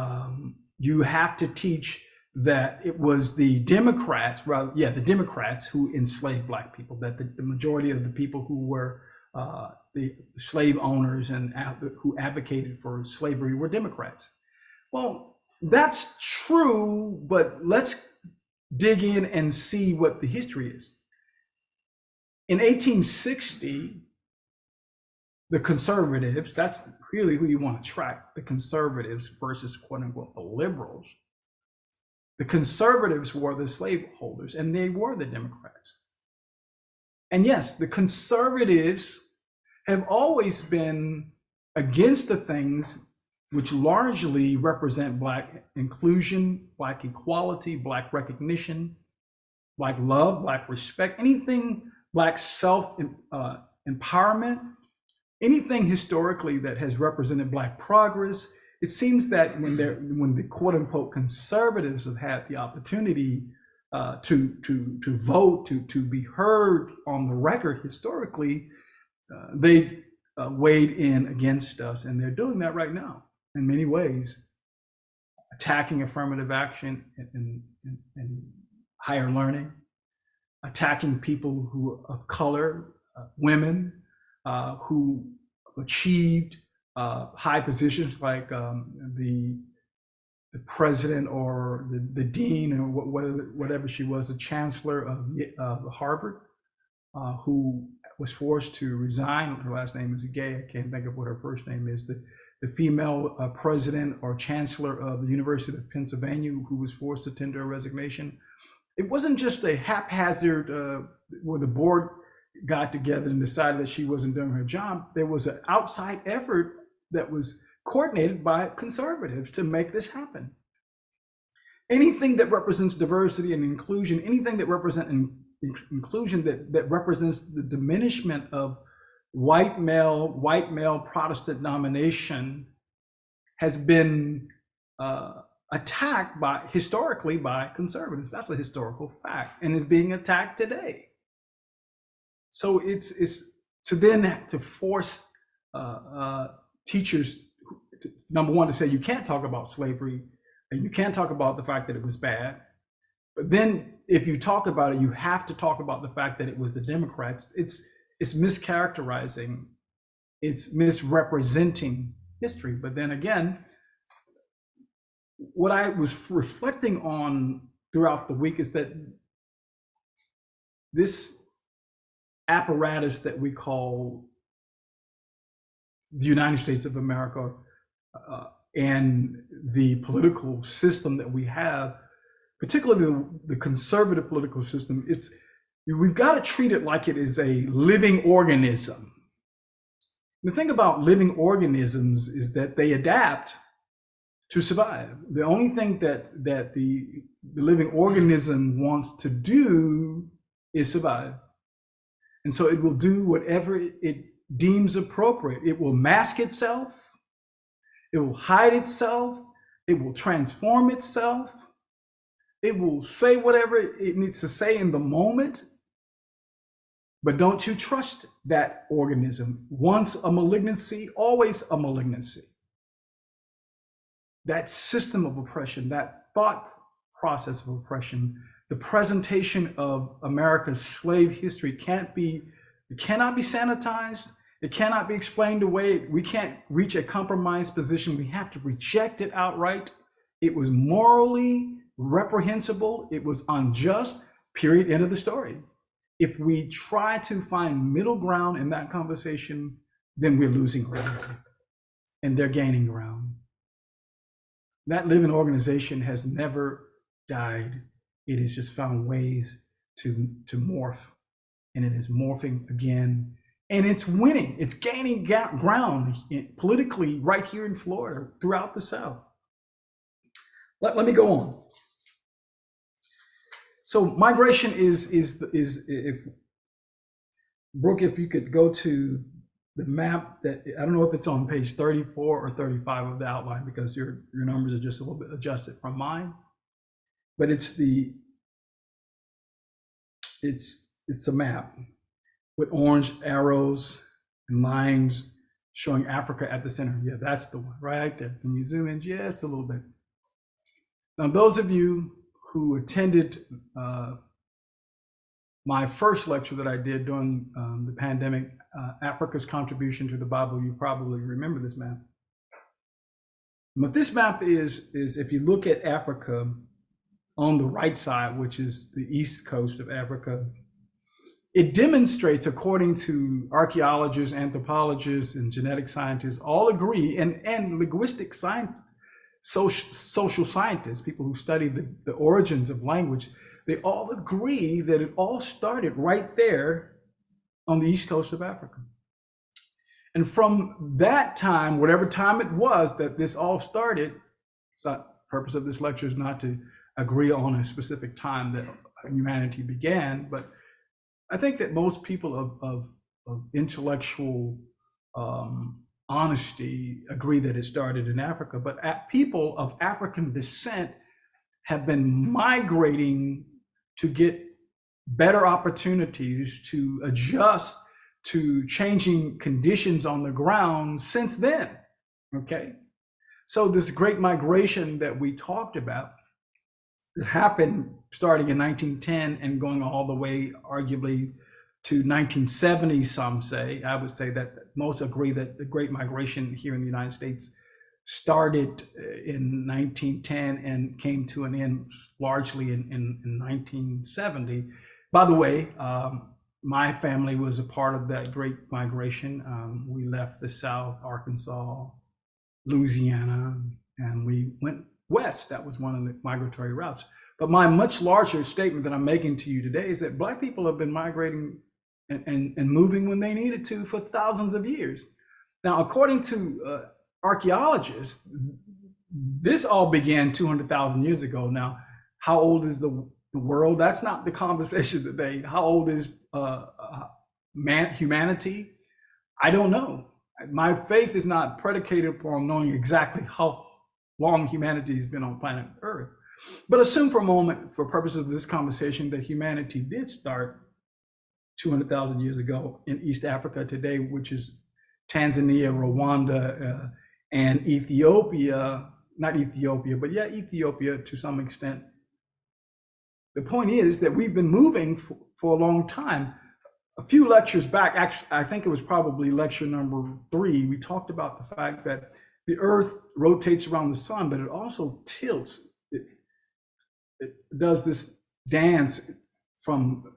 you have to teach that it was the Democrats, the Democrats who enslaved Black people, that the majority of the people who were the slave owners and who advocated for slavery were Democrats. Well, that's true, but let's dig in and see what the history is. In 1860, the conservatives, that's really who you want to track, the conservatives versus quote unquote the liberals. The conservatives were the slaveholders and they were the Democrats. And yes, the conservatives have always been against the things which largely represent Black inclusion, Black equality, Black recognition, Black love, Black respect, anything Black self-empowerment, anything historically that has represented Black progress. It seems that when the quote unquote conservatives have had the opportunity to vote, to be heard on the record historically, they've weighed in against us, and they're doing that right now in many ways, attacking affirmative action and higher learning, attacking people who are of color, women who achieved high positions like the president or the dean or whatever she was, the chancellor of Harvard, who was forced to resign. Her last name is Gay. I can't think of what her first name is. The female president or chancellor of the University of Pennsylvania, who was forced to tender a resignation. It wasn't just a haphazard where the board got together and decided that she wasn't doing her job. There was an outside effort that was coordinated by conservatives to make this happen. Anything that represents diversity and inclusion, anything that represents inclusion that represents the diminishment of white male Protestant domination has been attacked historically by conservatives. That's a historical fact and is being attacked today. So it's to force teachers, number one, to say you can't talk about slavery and you can't talk about the fact that it was bad. But then if you talk about it, you have to talk about the fact that it was the Democrats. It's mischaracterizing, it's misrepresenting history. But then again, what I was reflecting on throughout the week is that this apparatus that we call the United States of America and the political system that we have, particularly the conservative political system, we've got to treat it like it is a living organism. The thing about living organisms is that they adapt to survive. The only thing that the living organism wants to do is survive. And so it will do whatever it deems appropriate. It will mask itself, it will hide itself, it will transform itself, it will say whatever it needs to say in the moment. But don't you trust that organism. Once a malignancy, always a malignancy. That system of oppression, that thought process of oppression, the presentation of America's slave history cannot be sanitized. It cannot be explained away. We can't reach a compromised position. We have to reject it outright. It was morally reprehensible. It was unjust, period, end of the story. If we try to find middle ground in that conversation, then we're losing ground and they're gaining ground. That living organization has never died. It has just found ways to morph, and it is morphing again, and it's winning. It's gaining ground politically right here in Florida, throughout the South. Let me go on. So migration is if Brooke, if you could go to the map that, I don't know if it's on page 34 or 35 of the outline, because your numbers are just a little bit adjusted from mine, but it's a map with orange arrows and lines showing Africa at the center. Yeah, that's the one right there. Can you zoom in just a little bit? Now, those of you who attended my first lecture that I did during the pandemic, Africa's Contribution to the Bible, you probably remember this map. And what this map is if you look at Africa on the right side, which is the east coast of Africa, it demonstrates, according to archaeologists, anthropologists, and genetic scientists, all agree, and linguistic science, social scientists, people who study the origins of language, they all agree that it all started right there on the east coast of Africa. And from that time, whatever time it was that this all started, the purpose of this lecture is not to agree on a specific time that humanity began, but I think that most people of intellectual honesty agree that it started in Africa. But people of African descent have been migrating to get better opportunities to adjust to changing conditions on the ground since then. Okay, so this great migration that we talked about that happened starting in 1910 and going all the way arguably to 1970, some say. I would say that most agree that the Great Migration here in the United States started in 1910 and came to an end largely in 1970. By the way, my family was a part of that Great Migration. We left the South, Arkansas, Louisiana, and we went west. That was one of the migratory routes. But my much larger statement that I'm making to you today is that Black people have been migrating and moving when they needed to for thousands of years. Now, according to archaeologists, this all began 200,000 years ago. Now, how old is the world? That's not the conversation today. How old is humanity? I don't know. My faith is not predicated upon knowing exactly how long humanity has been on planet Earth. But assume for a moment, for purposes of this conversation, that humanity did start 200,000 years ago in East Africa today, which is Tanzania, Rwanda, and Ethiopia. Not Ethiopia, but yeah, Ethiopia to some extent. The point is that we've been moving for a long time. A few lectures back, actually, I think it was probably lecture number 3, we talked about the fact that the Earth rotates around the sun, but it also tilts. It does this dance from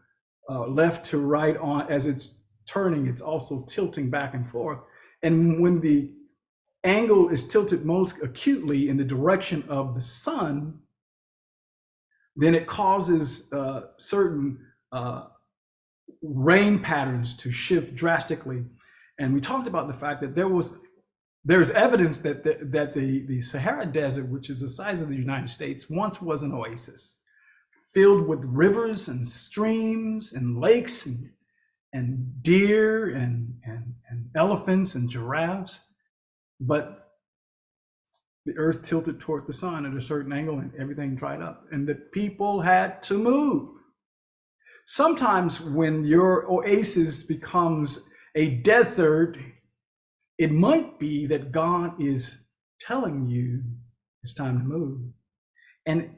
left to right on as it's turning. It's also tilting back and forth. And when the angle is tilted most acutely in the direction of the sun, then it causes certain rain patterns to shift drastically. And we talked about the fact that there's evidence that the Sahara Desert, which is the size of the United States, once was an oasis filled with rivers and streams and lakes and deer and elephants and giraffes. But the earth tilted toward the sun at a certain angle and everything dried up, and the people had to move. Sometimes when your oasis becomes a desert, it might be that God is telling you it's time to move. And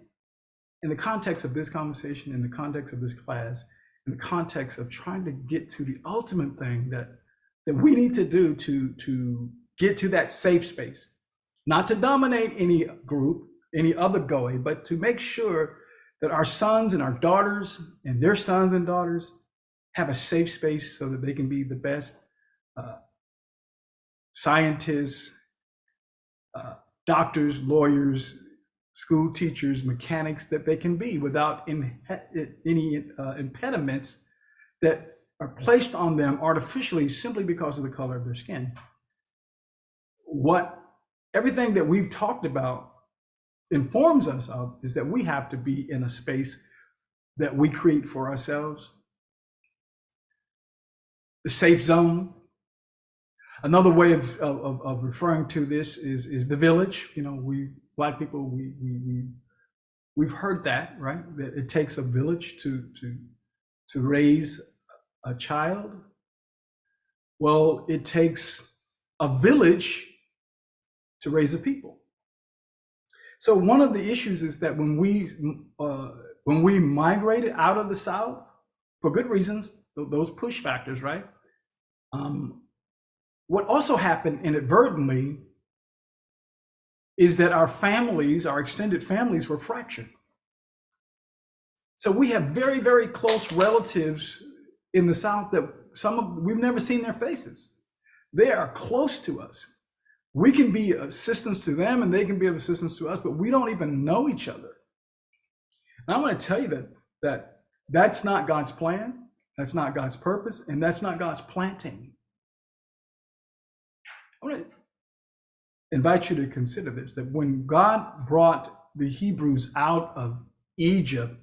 in the context of this conversation, in the context of this class, in the context of trying to get to the ultimate thing that we need to do to get to that safe space, not to dominate any group, any other Goy, but to make sure that our sons and our daughters and their sons and daughters have a safe space so that they can be the best scientists, doctors, lawyers, school teachers, mechanics that they can be without any impediments that are placed on them artificially simply because of the color of their skin. What everything that we've talked about informs us of is that we have to be in a space that we create for ourselves. The safe zone. Another way of referring to this is the village. You know, we Black people, we've heard that, right? That it takes a village to raise a child. Well, it takes a village to raise a people. So one of the issues is that when we migrated out of the South for good reasons, those push factors, right? What also happened inadvertently is that our families, our extended families, were fractured. So we have very, very close relatives in the South that we've never seen their faces. They are close to us. We can be assistance to them and they can be of assistance to us, but we don't even know each other. And I'm going to tell you that that's not God's plan, that's not God's purpose, and that's not God's planting. I want to invite you to consider this, that when God brought the Hebrews out of Egypt,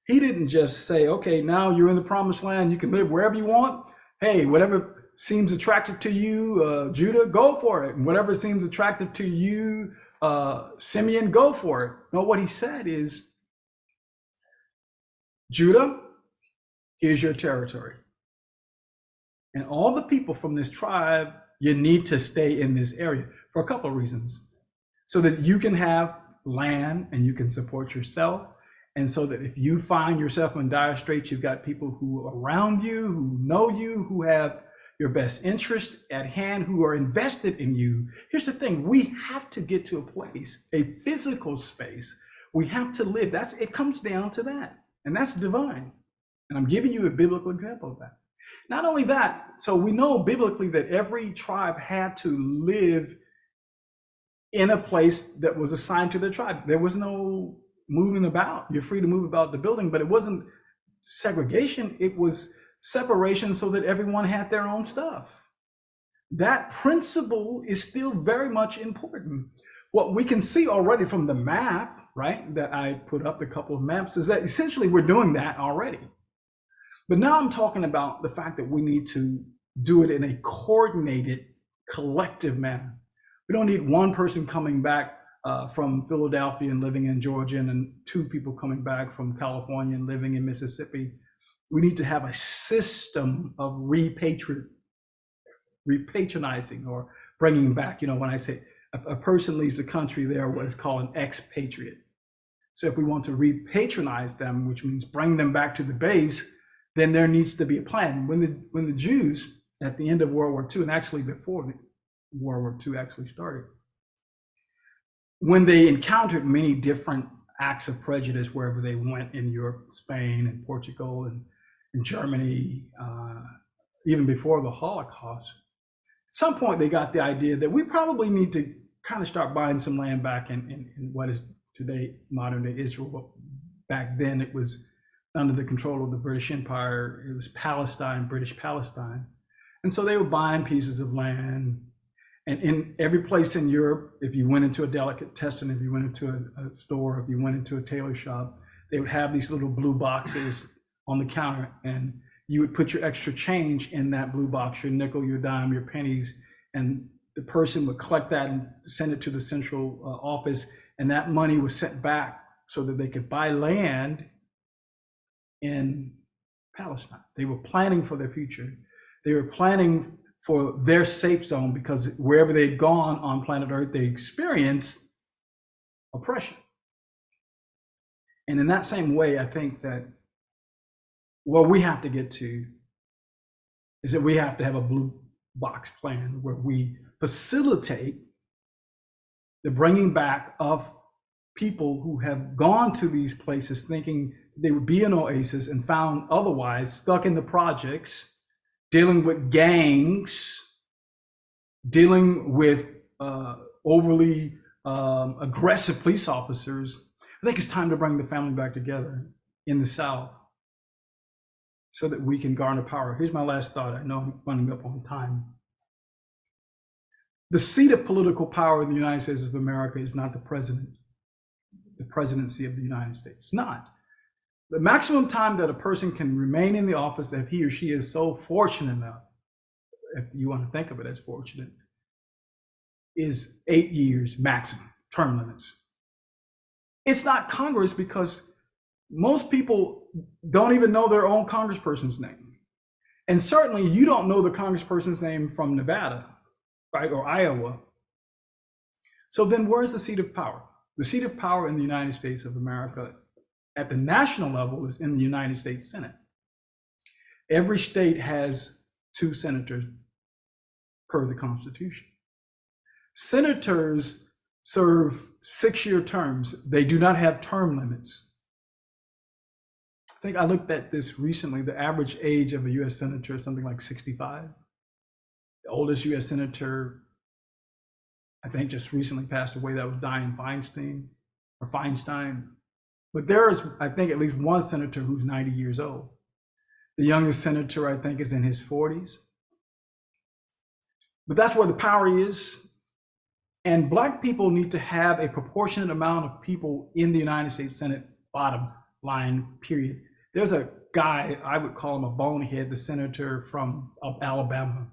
he didn't just say, okay, now you're in the promised land, you can live wherever you want. Hey, whatever seems attractive to you, Judah, go for it. And whatever seems attractive to you, Simeon, go for it. No, what he said is, Judah, here's your territory. And all the people from this tribe, you need to stay in this area for a couple of reasons. So that you can have land and you can support yourself. And so that if you find yourself in dire straits, you've got people who are around you, who know you, who have your best interest at hand, who are invested in you. Here's the thing, we have to get to a place, a physical space. We have to live. It comes down to that. And that's divine. And I'm giving you a biblical example of that. Not only that, so we know biblically that every tribe had to live in a place that was assigned to their tribe. There was no moving about. You're free to move about the building, but it wasn't segregation. It was separation so that everyone had their own stuff. That principle is still very much important. What we can see already from the map, right, that I put up, the couple of maps, is that essentially we're doing that already. But now I'm talking about the fact that we need to do it in a coordinated, collective manner. We don't need one person coming back from Philadelphia and living in Georgia, and 2 people coming back from California and living in Mississippi. We need to have a system of repatronizing or bringing back. When I say a person leaves the country, they're what is called an expatriate. So if we want to repatronize them, which means bring them back to the base, then there needs to be a plan. When the Jews at the end of World War II, and actually before World War II actually started, when they encountered many different acts of prejudice wherever they went in Europe, Spain and Portugal and Germany, even before the Holocaust, at some point they got the idea that we probably need to kind of start buying some land back in what is today modern day Israel. But back then it was under the control of the British Empire. It was Palestine, British Palestine. And so they were buying pieces of land. And in every place in Europe, if you went into a delicatessen, if you went into a store, if you went into a tailor shop, they would have these little blue boxes on the counter, and you would put your extra change in that blue box, your nickel, your dime, your pennies, and the person would collect that and send it to the central office, and that money was sent back so that they could buy land in Palestine. They were planning for their future. They were planning for their safe zone, because wherever they'd gone on planet Earth, they experienced oppression. And in that same way, I think that what we have to get to is that we have to have a blue box plan where we facilitate the bringing back of people who have gone to these places thinking they would be an oasis and found otherwise, stuck in the projects, dealing with gangs, dealing with overly aggressive police officers. I think it's time to bring the family back together in the South so that we can garner power. Here's my last thought. I know I'm running up on time. The seat of political power in the United States of America is not the president, the presidency of the United States. It's not. The maximum time that a person can remain in the office, if he or she is so fortunate enough, if you want to think of it as fortunate, is 8 years maximum, term limits. It's not Congress, because most people don't even know their own congressperson's name. And certainly you don't know the congressperson's name from Nevada, right, or Iowa. So then where's the seat of power? The seat of power in the United States of America at the national level is in the United States Senate. Every state has 2 senators per the Constitution. Senators serve 6-year terms. They do not have term limits. I think I looked at this recently. The average age of a US senator is something like 65. The oldest US senator, I think, just recently passed away. That was Dianne Feinstein. But there is, I think, at least one senator who's 90 years old. The youngest senator, I think, is in his 40s. But that's where the power is. And Black people need to have a proportionate amount of people in the United States Senate, bottom line, period. There's a guy, I would call him a bonehead, the senator from Alabama,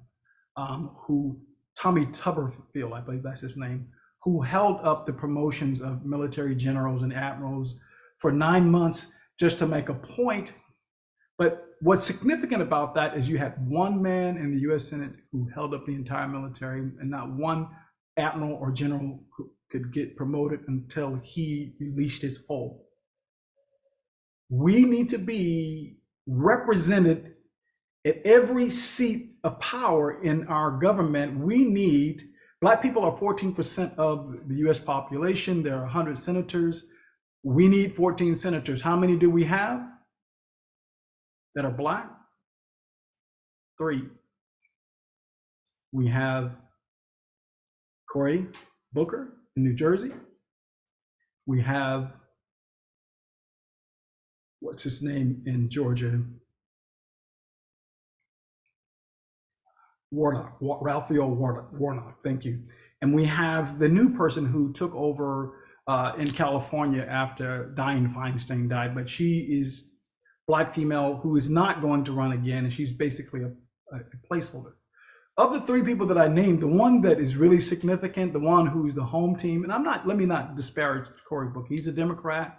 who, Tommy Tuberville, I believe that's his name, who held up the promotions of military generals and admirals for 9 months just to make a point. But what's significant about that is you had one man in the US Senate who held up the entire military, and not one admiral or general who could get promoted until he released his hold. We need to be represented at every seat of power in our government. We need, Black people are 14% of the US population. There are 100 senators. We need 14 senators. How many do we have that are Black? 3. We have Cory Booker in New Jersey. We have, what's his name in Georgia? Raphael Warnock, thank you. And we have the new person who took over in California after Dianne Feinstein died, but she is Black female who is not going to run again, and she's basically a placeholder. Of the 3 people that I named, the one that is really significant, the one who's the home team, and let me not disparage Cory Booker, he's a Democrat,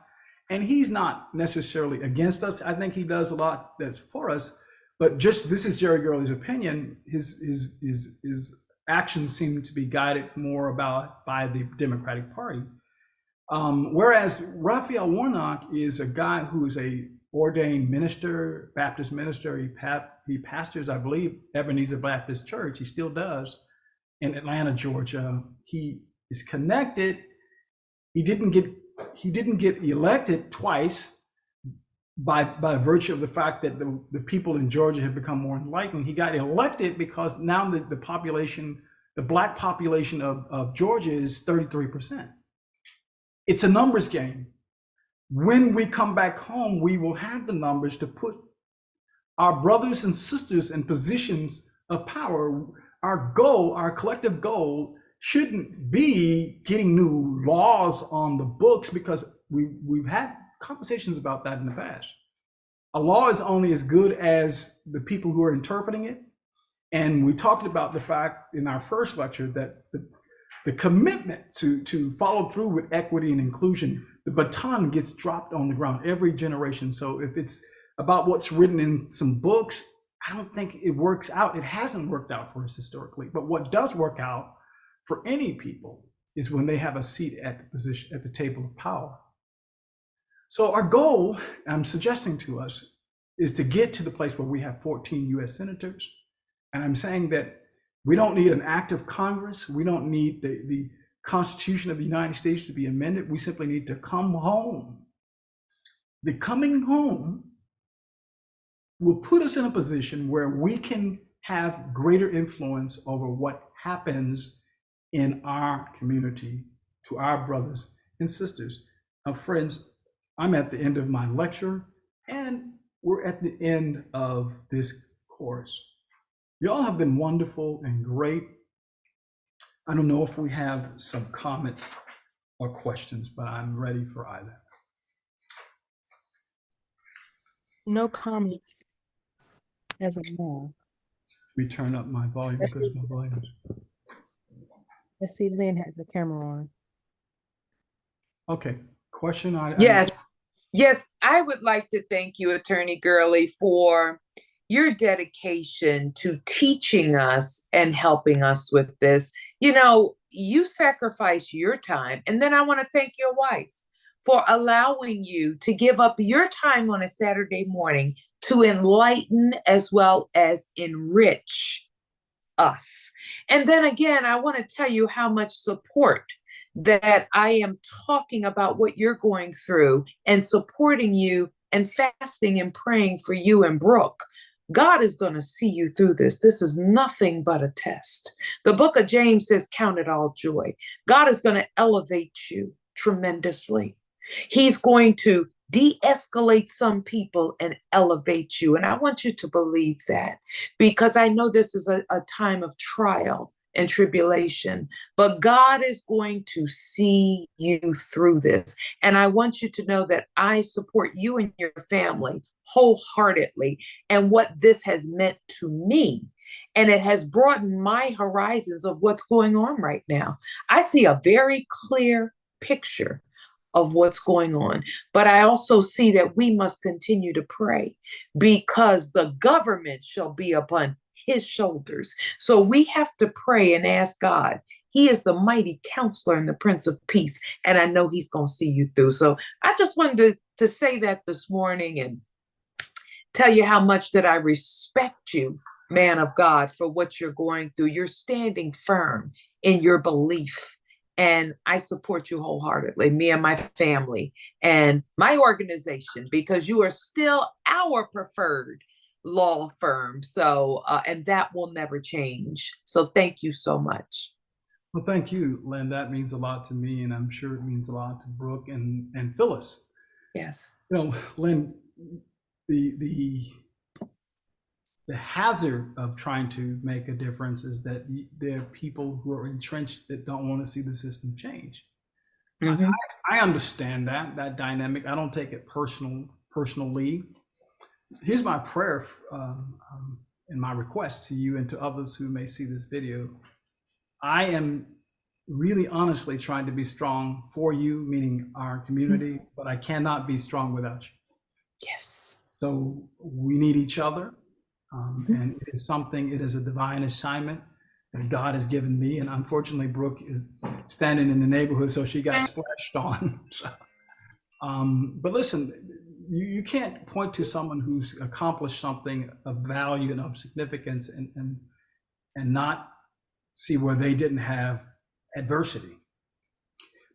And he's not necessarily against us. I think he does a lot that's for us. But just this is Jerry Gurley's opinion. His actions seem to be guided more by the Democratic Party. Whereas Raphael Warnock is a guy who is a ordained minister, Baptist minister. He pastors, I believe, Ebenezer Baptist Church. He still does in Atlanta, Georgia. He is connected. He didn't get elected twice by virtue of the fact that the people in Georgia have become more enlightened. He got elected because now the population, the black population of Georgia is 33%. It's a numbers game. When we come back home, we will have the numbers to put our brothers and sisters in positions of power. Our goal, our collective goal, shouldn't be getting new laws on the books, because we've had conversations about that in the past. A law is only as good as the people who are interpreting it. And we talked about the fact in our first lecture that the commitment to follow through with equity and inclusion, the baton gets dropped on the ground every generation. So if it's about what's written in some books, I don't think it works out. It hasn't worked out for us historically. But what does work out for any people is when they have a seat at the table of power. So our goal, I'm suggesting to us, is to get to the place where we have 14 US senators. And I'm saying that we don't need an act of Congress. We don't need the Constitution of the United States to be amended. We simply need to come home. The coming home will put us in a position where we can have greater influence over what happens in our community to our brothers and sisters. Now, friends, I'm at the end of my lecture, and we're at the end of this course. You all have been wonderful and great. I don't know if we have some comments or questions, but I'm ready for either. No comments as of now. We turn up my volume Let's because see. my volume. Let's see, Lynn has the camera on. Okay, question. Yes, I would like to thank you, Attorney Gurley, for your dedication to teaching us and helping us with this. You know, you sacrifice your time, and then I want to thank your wife for allowing you to give up your time on a Saturday morning to enlighten as well as enrich us. And then again, I want to tell you how much support that I am talking about what you're going through and supporting you and fasting and praying for you and Brooke. God is going to see you through this. This is nothing but a test. The book of James says, count it all joy. God is going to elevate you tremendously. He's going to de-escalate some people and elevate you. And I want you to believe that, because I know this is a time of trial and tribulation, but God is going to see you through this. And I want you to know that I support you and your family wholeheartedly, and what this has meant to me. And it has broadened my horizons of what's going on right now. I see a very clear picture of what's going on. But I also see that we must continue to pray, because the government shall be upon his shoulders. So we have to pray and ask God. He is the mighty counselor and the Prince of Peace. And I know he's going to see you through. So I just wanted to say that this morning and tell you how much that I respect you, man of God, for what you're going through. You're standing firm in your belief. And I support you wholeheartedly, me and my family and my organization, because you are still our preferred law firm. So, and that will never change. So thank you so much. Well, thank you, Lynn. That means a lot to me, and I'm sure it means a lot to Brooke and Phyllis. Yes. You know, Lynn, the hazard of trying to make a difference is that there are people who are entrenched that don't want to see the system change. Mm-hmm. I understand that dynamic. I don't take it personally. Here's my prayer and my request to you and to others who may see this video. I am really honestly trying to be strong for you, meaning our community, but I cannot be strong without you. Yes. So we need each other. And it is something, it is a divine assignment that God has given me. And unfortunately, Brooke is standing in the neighborhood, so she got splashed on. So, but listen, you can't point to someone who's accomplished something of value and of significance and not see where they didn't have adversity.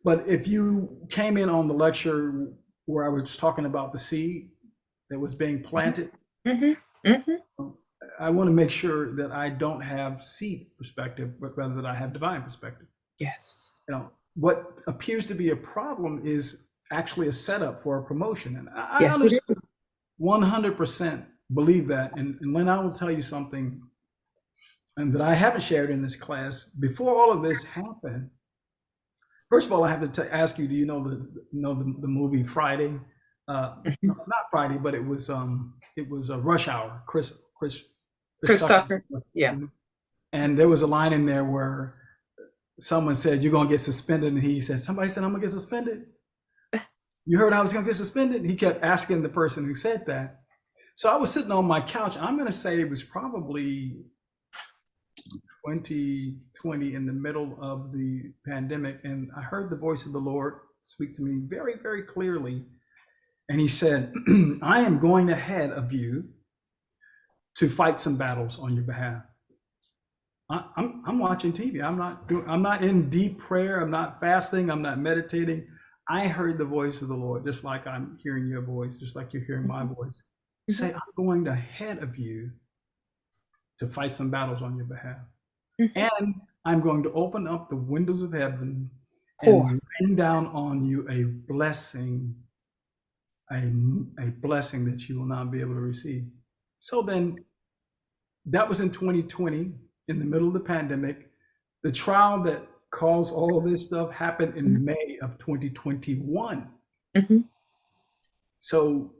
But if you came in on the lecture where I was talking about the seed that was being planted, Mm-hmm. Mm-hmm. I want to make sure that I don't have seed perspective, but rather that I have divine perspective. Yes. You know, what appears to be a problem is actually a setup for a promotion. And I Yes, it is. 100% believe that. And Lynn, I will tell you something, and that I haven't shared in this class. Before all of this happened, first of all, I have to ask you: do you know the movie Friday? Not Friday, but it was a Rush Hour. Chris Tucker. Yeah. And there was a line in there where someone said, "You're gonna get suspended," and he said, "Somebody said I'm gonna get suspended." You heard I was gonna get suspended? He kept asking the person who said that. So I was sitting on my couch. I'm gonna say it was probably 2020, in the middle of the pandemic, and I heard the voice of the Lord speak to me very, very clearly. And he said, I am going ahead of you to fight some battles on your behalf. I'm watching TV. I'm not in deep prayer. I'm not fasting. I'm not meditating. I heard the voice of the Lord, just like I'm hearing your voice, just like you're hearing my voice. Say, I'm going ahead of you to fight some battles on your behalf. And I'm going to open up the windows of heaven and rain down on you a blessing that you will not be able to receive. So then that was in 2020, in the middle of the pandemic. The trial that caused all of this stuff happened in May of 2021. So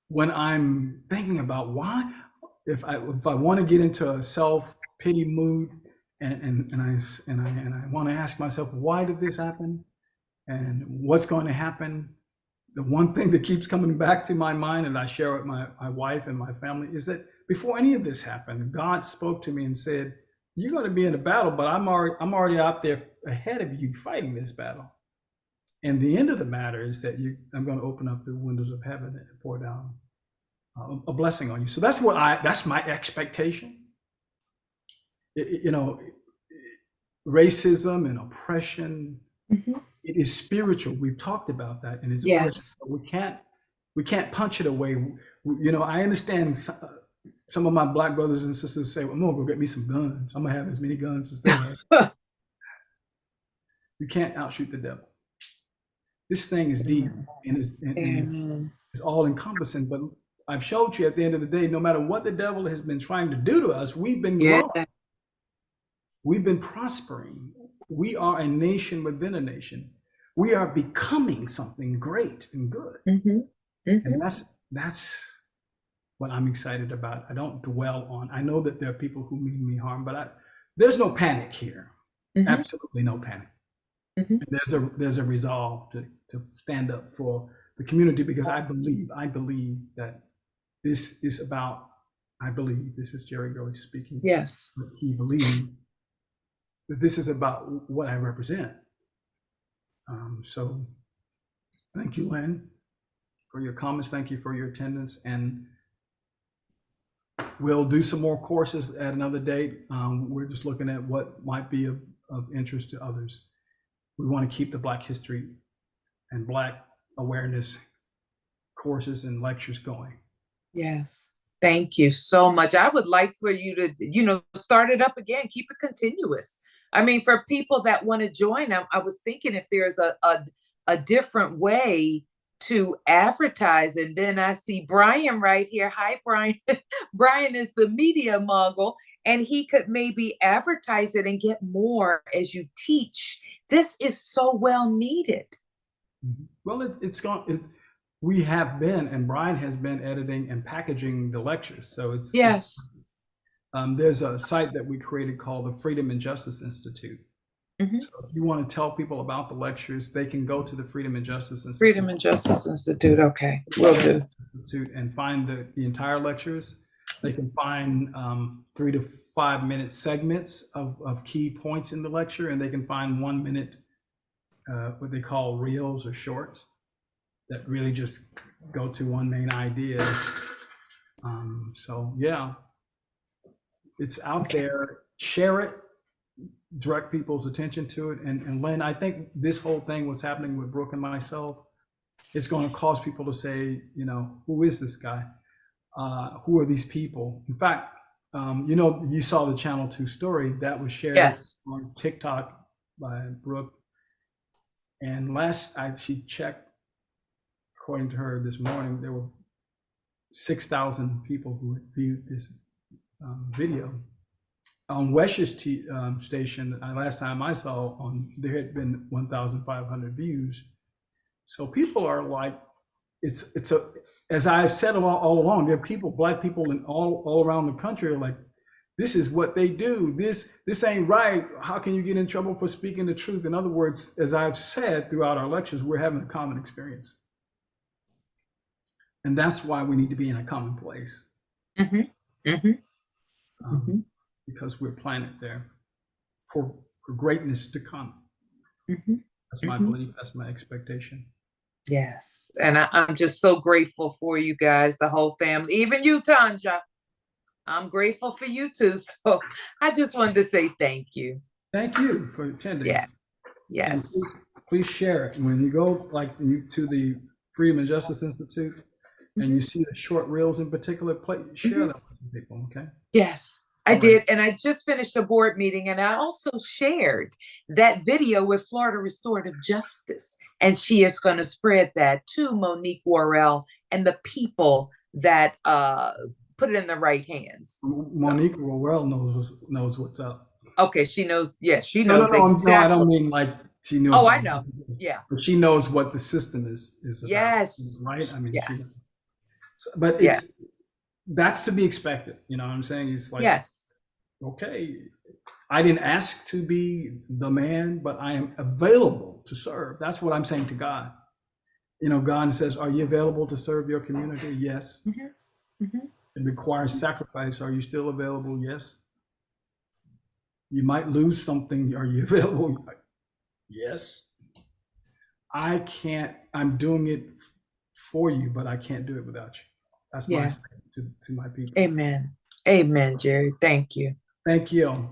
when I'm thinking about why, if I want to get into a self-pity mood and I want to ask myself, why did this happen? And what's going to happen? The one thing that keeps coming back to my mind, and I share with my wife and my family, is that before any of this happened, God spoke to me and said, "You're going to be in a battle, but I'm already out there ahead of you fighting this battle. And the end of the matter is that I'm going to open up the windows of heaven and pour down a blessing on you." So that's my expectation. Racism and oppression. It is spiritual. We've talked about that, and it's we can't punch it away. I understand some of my Black brothers and sisters say, "Well, I'm gonna go get me some guns. I'm gonna have as many guns as they have." You can't outshoot the devil. This thing is deep and it's all encompassing. But I've showed you at the end of the day, no matter what the devil has been trying to do to us, we've been growing. We've been prospering. We are a nation within a nation. We are becoming something great and good. And that's what I'm excited about. I don't dwell on. I know that there are people who mean me harm, but there's no panic here. Absolutely no panic. There's a resolve to stand up for the community, because I believe that this is about. I believe this is Jerry Gurley speaking. Yes. He believes that this is about what I represent. So thank you, Lynn, for your comments. Thank you for your attendance. And we'll do some more courses at another date. We're just looking at what might be of interest to others. We want to keep the Black history and Black awareness courses and lectures going. Yes. Thank you so much. I would like for you to, start it up again, keep it continuous. I mean, for people that want to join, I was thinking if there's a different way to advertise. And then I see Brian right here. Hi, Brian. Brian is the media mogul, and he could maybe advertise it and get more as you teach. This is so well needed. Well, we have been, and Brian has been editing and packaging the lectures. So there's a site that we created called the Freedom and Justice Institute. Mhm. So if you want to tell people about the lectures, they can go to the Freedom and Justice Institute. Freedom and Justice Institute. Okay, will do. Institute and find the entire lectures. They can find 3 to 5 minute segments of key points in the lecture, and they can find 1 minute, what they call reels or shorts that really just go to one main idea. So yeah, it's out there. Share it, direct people's attention to it. And Lynn, I think this whole thing was happening with Brooke and myself. It's going to cause people to say, you know, who is this guy? Who are these people? In fact, you know, you saw the Channel 2 story that was shared Yes. on TikTok by Brooke. And she checked, according to her this morning, there were 6,000 people who had viewed this video. On Wesh's station, last time I saw, there had been 1,500 views. So people are like, as I've said all along, there are people, Black people in all around the country are like, this is what they do. This ain't right. How can you get in trouble for speaking the truth? In other words, as I've said throughout our lectures, we're having a common experience. And that's why we need to be in a common place. Mm-hmm. Mm-hmm. Because we're planted there for greatness to come. Mm-hmm. That's my belief. That's my expectation. Yes. And I'm just so grateful for you guys, the whole family, even you, Tanja. I'm grateful for you too. So I just wanted to say thank you. Thank you for attending. Yeah. And Yes. please share it. When you go to the Freedom and Justice Institute and you see the short reels in particular, share them with some people, okay? Yes. I All right. did. And I just finished a board meeting and I also shared that video with Florida Restorative Justice. And she is going to spread that to Monique Worrell and the people that put it in the right hands. Monique Worrell knows what's up. Okay, she knows. Yes, she No, knows no, exactly. I don't mean like she knows. Oh, I know. Yeah. But she knows what the system is about. Yes. Right? I mean, Yes. but that's to be expected. You know what I'm saying? It's like, Yes. Okay, I didn't ask to be the man, but I am available to serve. That's what I'm saying to God. You know, God says, are you available to serve your community? Yes. Mm-hmm. Mm-hmm. It requires sacrifice. Are you still available? Yes. You might lose something. Are you available? Yes. I'm doing it for you, but I can't do it without you. That's my statement to my people. Amen. Amen, Jerry. Thank you. Thank you.